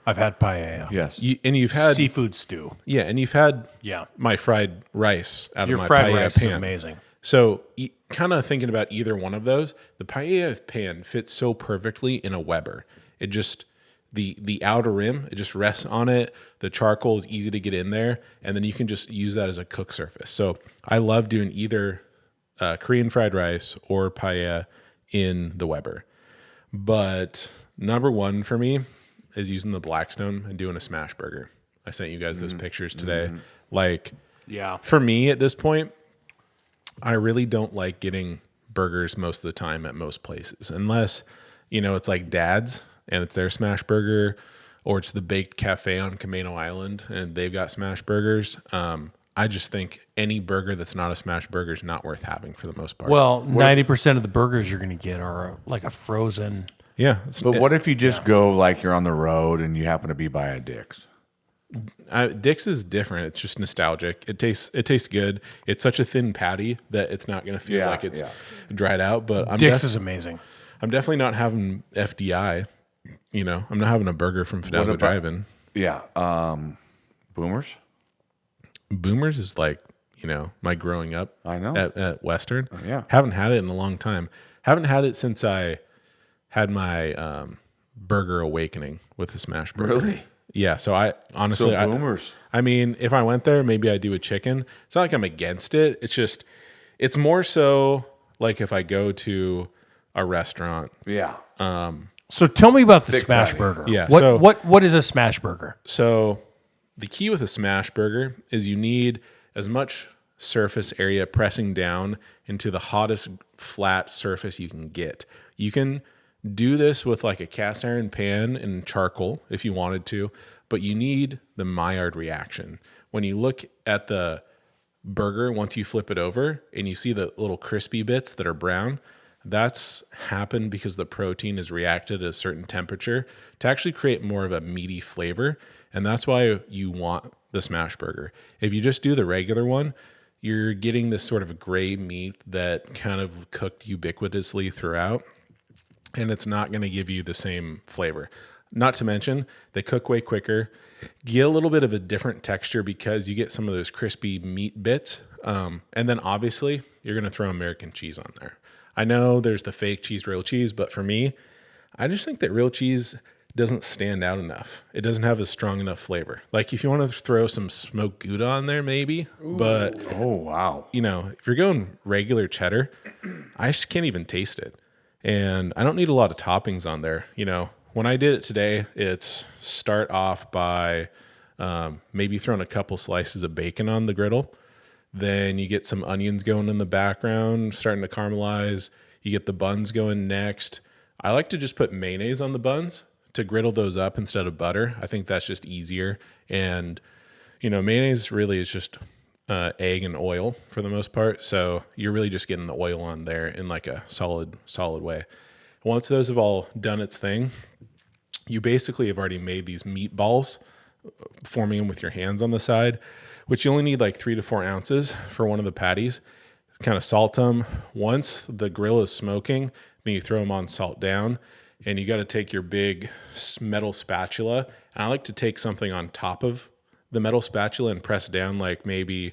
I've had paella. Yes. You've had Seafood stew. yeah, and you've had Yeah. my fried rice out Your of my fried paella rice pan. is amazing. So kind of thinking about either one of those, the paella pan fits so perfectly in a Weber. It just the outer rim, it just rests on it. The charcoal is easy to get in there, and then you can just use that as a cook surface. So I love doing either Korean fried rice or paella in the Weber. But number 1 for me is using the Blackstone and doing a smash burger. I sent you guys those pictures today. Like, Yeah. for me at this point, I really don't like getting burgers most of the time at most places, unless, it's like Dad's and it's their smash burger, or it's the Baked Cafe on Camino Island and they've got smash burgers. I just think any burger that's not a smash burger is not worth having for the most part. Well, 90% of the burgers you're going to get are like a frozen. yeah. But what if you just go like you're on the road and you happen to be by a Dick's? Dick's is different. It's just nostalgic. It tastes good. It's such a thin patty that it's not going to feel like it's dried out. But Dick's is amazing. I'm definitely not having FDI. I'm not having a burger from Fidelio Drive-In. Yeah. Boomers? Boomers is like, my growing up I know. at Western. Yeah. Haven't had it in a long time. Haven't had it since I had my burger awakening with the smash burger. Really? Yeah. So I honestly, So Boomers. I mean, if I went there, maybe I'd do a chicken. It's not like I'm against it. It's just, it's more so like if I go to a restaurant. Yeah. So tell me about the Thick smash patty. burger. Yeah, What, so- what is a smash burger? So the key with a smash burger is you need as much surface area pressing down into the hottest flat surface you can get. You can do this with like a cast iron pan and charcoal if you wanted to, but you need the Maillard reaction. When you look at the burger, once you flip it over and you see the little crispy bits that are brown, that's happened because the protein has reacted at a certain temperature to actually create more of a meaty flavor. And that's why you want the smash burger. If you just do the regular one, you're getting this sort of gray meat that kind of cooked ubiquitously throughout, and it's not going to give you the same flavor. Not to mention, they cook way quicker. You get a little bit of a different texture because you get some of those crispy meat bits. And then obviously, you're going to throw American cheese on there. I know there's the fake cheese, real cheese, but for me, I just think that real cheese doesn't stand out enough. It doesn't have a strong enough flavor. Like if you want to throw some smoked Gouda on there, maybe. But Oh, wow. if you're going regular cheddar, I just can't even taste it. And I don't need a lot of toppings on there. When I did it today, it's start off by maybe throwing a couple slices of bacon on the griddle. Then you get some onions going in the background, starting to caramelize. You get the buns going next. I like to just put mayonnaise on the buns to griddle those up instead of butter. I think that's just easier. And, mayonnaise really is just egg and oil for the most part. So you're really just getting the oil on there in like a solid way. Once those have all done its thing, you basically have already made these meatballs, forming them with your hands on the side, which you only need like 3 to 4 ounces for one of the patties. Kind of salt them. Once the grill is smoking, then you throw them on salt down, and you got to take your big metal spatula. And I like to take something on top of the metal spatula and press down like maybe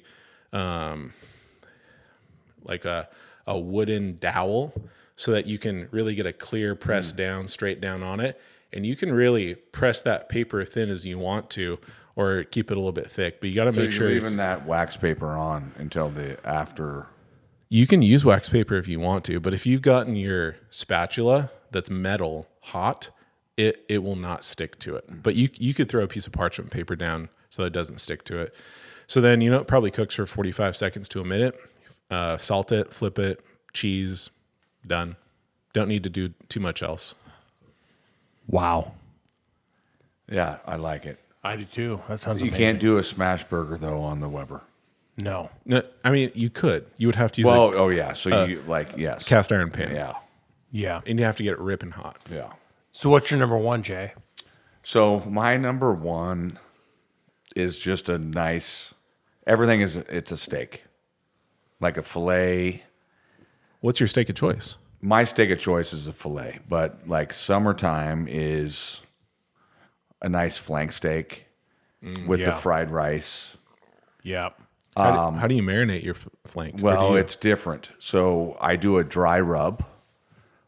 like a wooden dowel, so that you can really get a clear press down, straight down on it. And you can really press that paper thin as you want to, or keep it a little bit thick. But you got to make sure you're leaving that wax paper on until the after. You can use wax paper if you want to, but if you've gotten your spatula that's metal hot, it will not stick to it. But you could throw a piece of parchment paper down so it doesn't stick to it. So then, it probably cooks for 45 seconds to a minute. Salt it, flip it, cheese, done. Don't need to do too much else. Wow. Yeah, I like it. I do too. That sounds You amazing. can't do a smash burger though on the Weber. No. No, I mean, you could. You would have to use Well, oh yeah. So you yes. a cast iron pan. Yeah. Yeah. And you have to get it ripping hot. Yeah. So what's your number one, Jay? So my number one is just a nice. Everything is it's a steak, like a fillet. What's your steak of choice? My steak of choice is a fillet, but like summertime is a nice flank steak with the yeah. fried rice. Yeah. How do you marinate your flank? Or Well, do you- it's different. So I do a dry rub,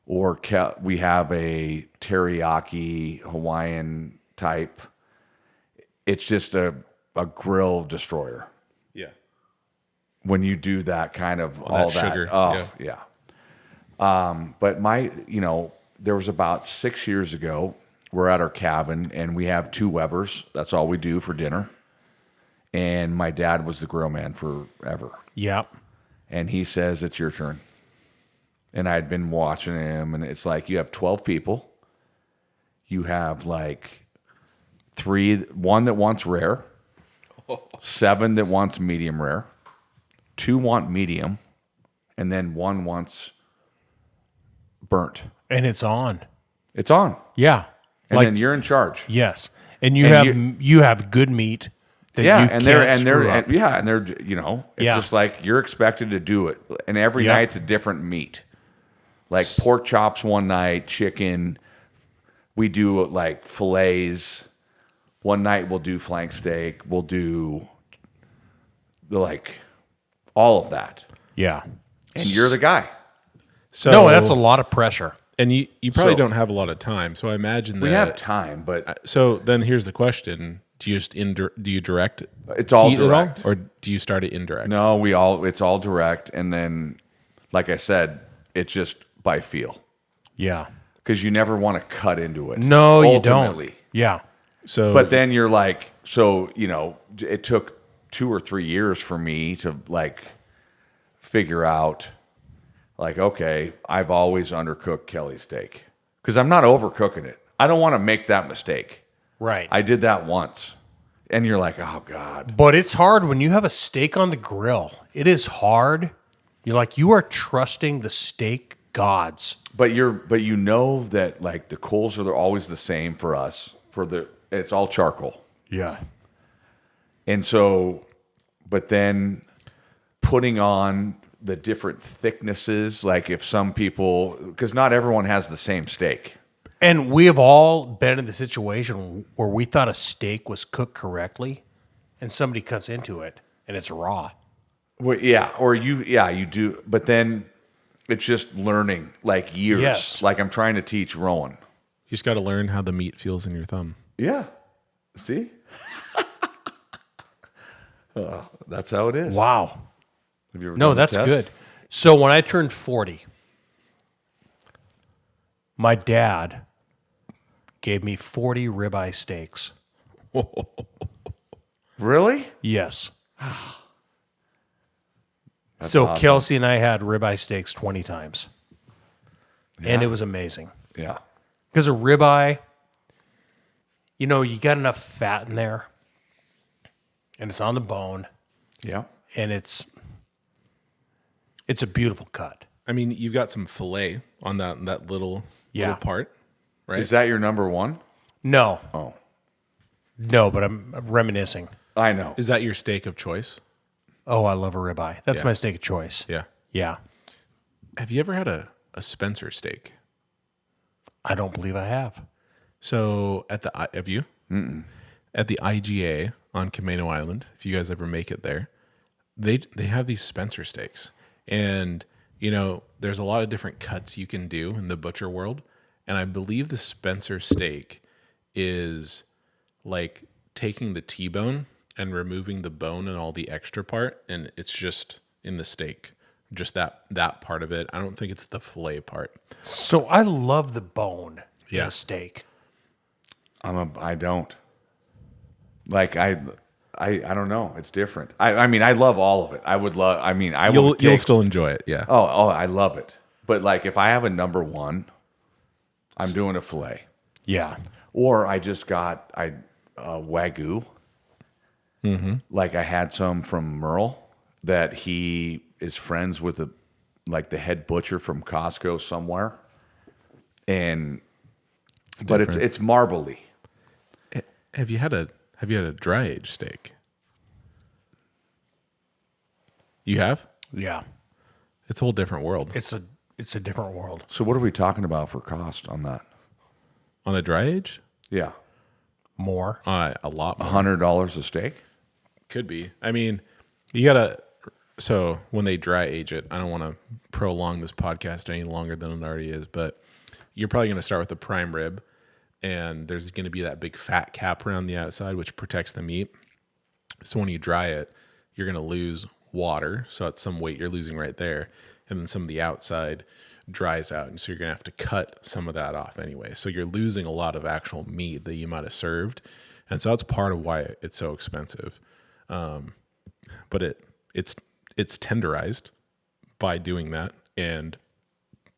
or we have a teriyaki Hawaiian type. It's just a grill destroyer. yeah. When you do that kind of all that sugar, oh yeah. But there was about 6 years ago, we're at our cabin and we have 2 Webers. That's all we do for dinner. And my dad was the grill man forever. Yeah. And he says, it's your turn. And I'd been watching him, and it's like you have 12 people. You have like 1 that wants rare, 7 that wants medium rare, 2 want medium, and then 1 wants burnt. And it's on. It's on. Yeah. And then you're in charge. Yes. And you And have you have good meat that Yeah, you and can't screw up. they're it's Yeah. just like you're expected to do it. And every Yep. night's a different meat. Like pork chops one night, chicken. We do like fillets. One night we'll do flank steak. We'll do like all of that. Yeah. And you're the guy. So, No, that's a lot of pressure. And you probably So- don't have a lot of time. So I imagine that. We have time, but So then here's the question: do you just do you direct? It's all heat at direct. or do you start it indirect? no, it's all direct. And then, like I said, it's just by feel. Yeah. Because you never want to cut into it. No, you ultimately. don't. Yeah. So, But then you're like, it took 2 or 3 years for me to like figure out, like, okay, I've always undercooked Kelly's steak because I'm not overcooking it. I don't want to make that mistake. Right. I did that once, and you're like, oh God. But it's hard when you have a steak on the grill. It is hard. You are trusting the steak gods. But you know that like the coals are always the same for us. It's all charcoal. Yeah. And so, but then putting on the different thicknesses, like if some people, because not everyone has the same steak. And we have all been in the situation where we thought a steak was cooked correctly and somebody cuts into it and it's raw. Well, yeah, or you do, but then it's just learning like years. Yes. Like I'm trying to teach Rowan. you just got to learn how the meat feels in your thumb. Yeah. See? That's how it is. Wow. Have you ever No, done the that's test? good. So when I turned 40, my dad gave me 40 ribeye steaks. Really? Yes. So awesome. Kelsey and I had ribeye steaks 20 times. And it was amazing. Yeah. Because a ribeye, you got enough fat in there. And it's on the bone. Yeah. And it's a beautiful cut. I mean, you've got some fillet on that little part, right? Is that your number one? No. Oh, No, but I'm reminiscing. I know. Is that your steak of choice? Oh, I love a ribeye. That's Yeah. my steak of choice. Yeah. Yeah. Have you ever had a Spencer steak? I don't believe I have. So have you? Mm-mm. At the IGA on Camino Island, if you guys ever make it there, they have these Spencer steaks, and there's a lot of different cuts you can do in the butcher world, and I believe the Spencer steak is like taking the T-bone and removing the bone and all the extra part, and it's just in the steak, just that part of it. I don't think it's the fillet part. So I love the bone in Yeah. a steak. I don't. Like I I don't know. It's different. I mean, I love all of it. I would love. I mean, I You'll will. Take, you'll still enjoy it. Yeah. oh, I love it. But like, if I have a number one, I'm doing a fillet. Yeah. Or I just got Wagyu. Mm-hmm. Like I had some from Merle that he is friends with the head butcher from Costco somewhere, and but it's marbly. Have you had a dry aged steak? You have? Yeah. It's a whole different world. It's a different world. So what are we talking about for cost on that? On a dry age? More. A lot more. $100 a steak? Could be. I mean, you gotta. So when they dry age it, I don't want to prolong this podcast any longer than it already is, but you're probably going to start with the prime rib, and there's going to be that big fat cap around the outside, which protects the meat. So when you dry it, you're going to lose water. So at some weight you're losing right there, and then some of the outside dries out, and so you're going to have to cut some of that off anyway. So you're losing a lot of actual meat that you might have served, and so that's part of why it's so expensive. But it's tenderized by doing that, and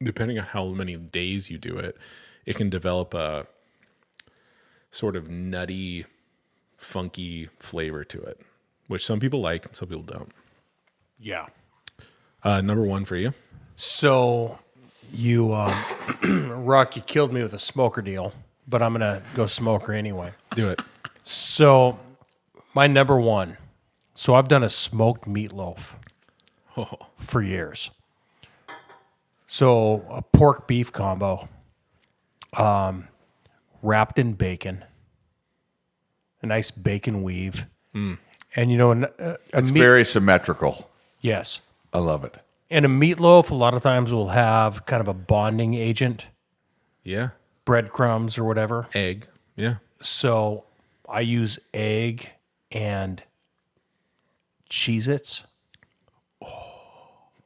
depending on how many days you do it, it can develop a sort of nutty, funky flavor to it, which some people like and some people don't. Yeah. Number one for you. So you, Rock, you killed me with a smoker deal, but I'm going to go smoker anyway. Do it. So my number one. So I've done a smoked meatloaf for years. So a pork beef combo, wrapped in bacon, a nice bacon weave, and It's very symmetrical. Yes, I love it. and a meatloaf a lot of times will have kind of a bonding agent, Yeah. breadcrumbs or whatever. Egg. Yeah. So I use egg and Cheez-Its.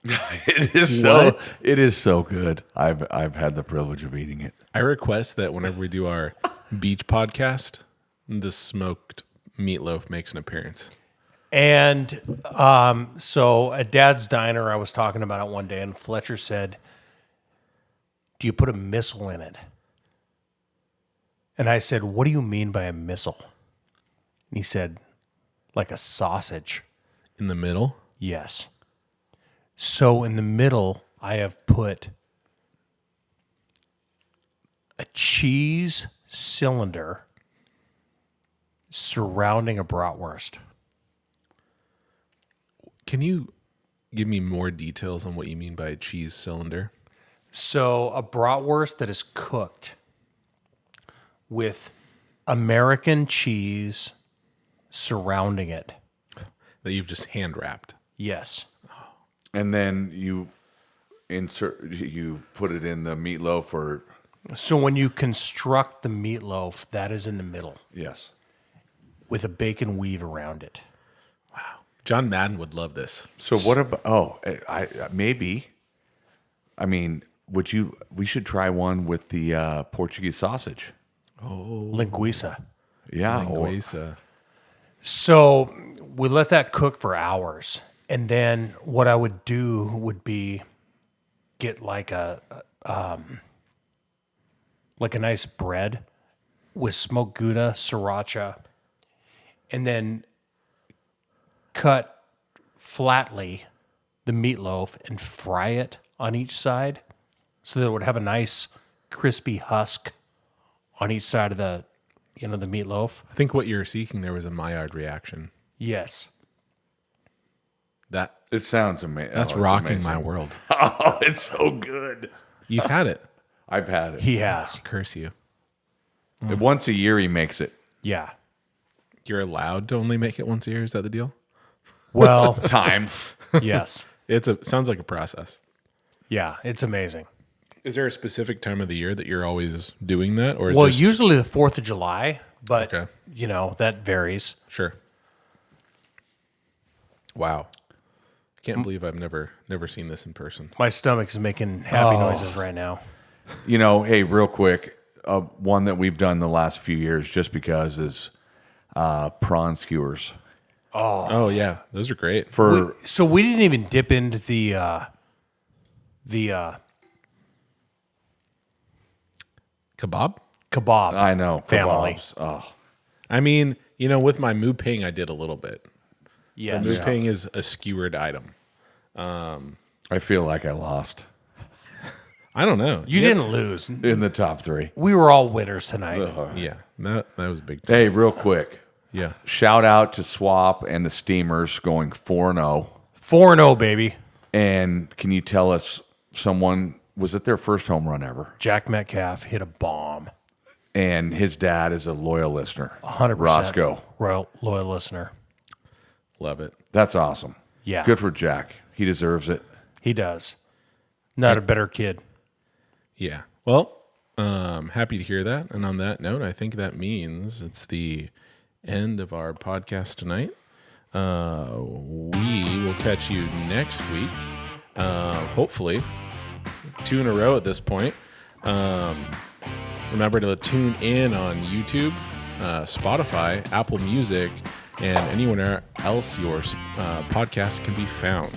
It is What? It is so good. I've had the privilege of eating it. I request that whenever we do our beach podcast, the smoked meatloaf makes an appearance. And so at Dad's Diner, I was talking about it one day, and Fletcher said, "Do you put a missile in it?" And I said, "What do you mean by a missile?" And he said, "Like a sausage." In the middle? Yes. So in the middle, I have put a cheese cylinder surrounding a bratwurst. Can you give me more details on what you mean by a cheese cylinder? So a bratwurst that is cooked with American cheese surrounding it. That you've just hand wrapped. Yes. And then you put it in the meatloaf or So when you construct the meatloaf, that is in the middle yes. with a bacon weave around it. John Madden would love this. So what about maybe I mean, we should try one with the Portuguese sausage. Linguiça. Yeah. Linguiça. So we let that cook for hours. And then what I would do would be get like a nice bread with smoked Gouda, sriracha, and then cut flatly the meatloaf and fry it on each side so that it would have a nice crispy husk on each side of the meatloaf. I think what you're seeking there was a Maillard reaction. Yes. It sounds amazing. That's rocking my world. Oh, it's so good. You've had it. I've had it. He has. Curse you. Once a year he makes it. Yeah. You're allowed to only make it once a year. Is that the deal? Well, Time. yes. Sounds like a process. Yeah, it's amazing. Is there a specific time of the year that you're always doing that, or Well, just usually the 4th of July, but, Okay. That varies. Sure. Wow. Can't believe I've never seen this in person. My stomach's making happy noises right now. Hey, real quick, one that we've done the last few years just because is prawn skewers. Oh yeah, those are great. So we didn't even dip into the Kebab. kebab. I know. Family. Kebabs. Oh, I mean, with my mu ping, I did a little bit. Yes. Mu ping is a skewered item. I feel like I lost I don't know. You didn't lose. in the top 3. We were all winners tonight. Yeah, that was a big time. Hey, real quick. Yeah. Shout out to Swap and the Steamers going 4-0. 4-0, baby. And can you tell us was it their first home run ever? Jack Metcalf hit a bomb. And his dad is a loyal listener. 100%. Roscoe. Loyal listener. Love it. That's awesome. Yeah. Good for Jack. He deserves it. He does. Not a better kid. Yeah. Well, happy to hear that. And on that note, I think that means it's the end of our podcast tonight. We will catch you next week. Hopefully, 2 in a row at this point. Remember to tune in on YouTube, Spotify, Apple Music, and anywhere else your podcast can be found.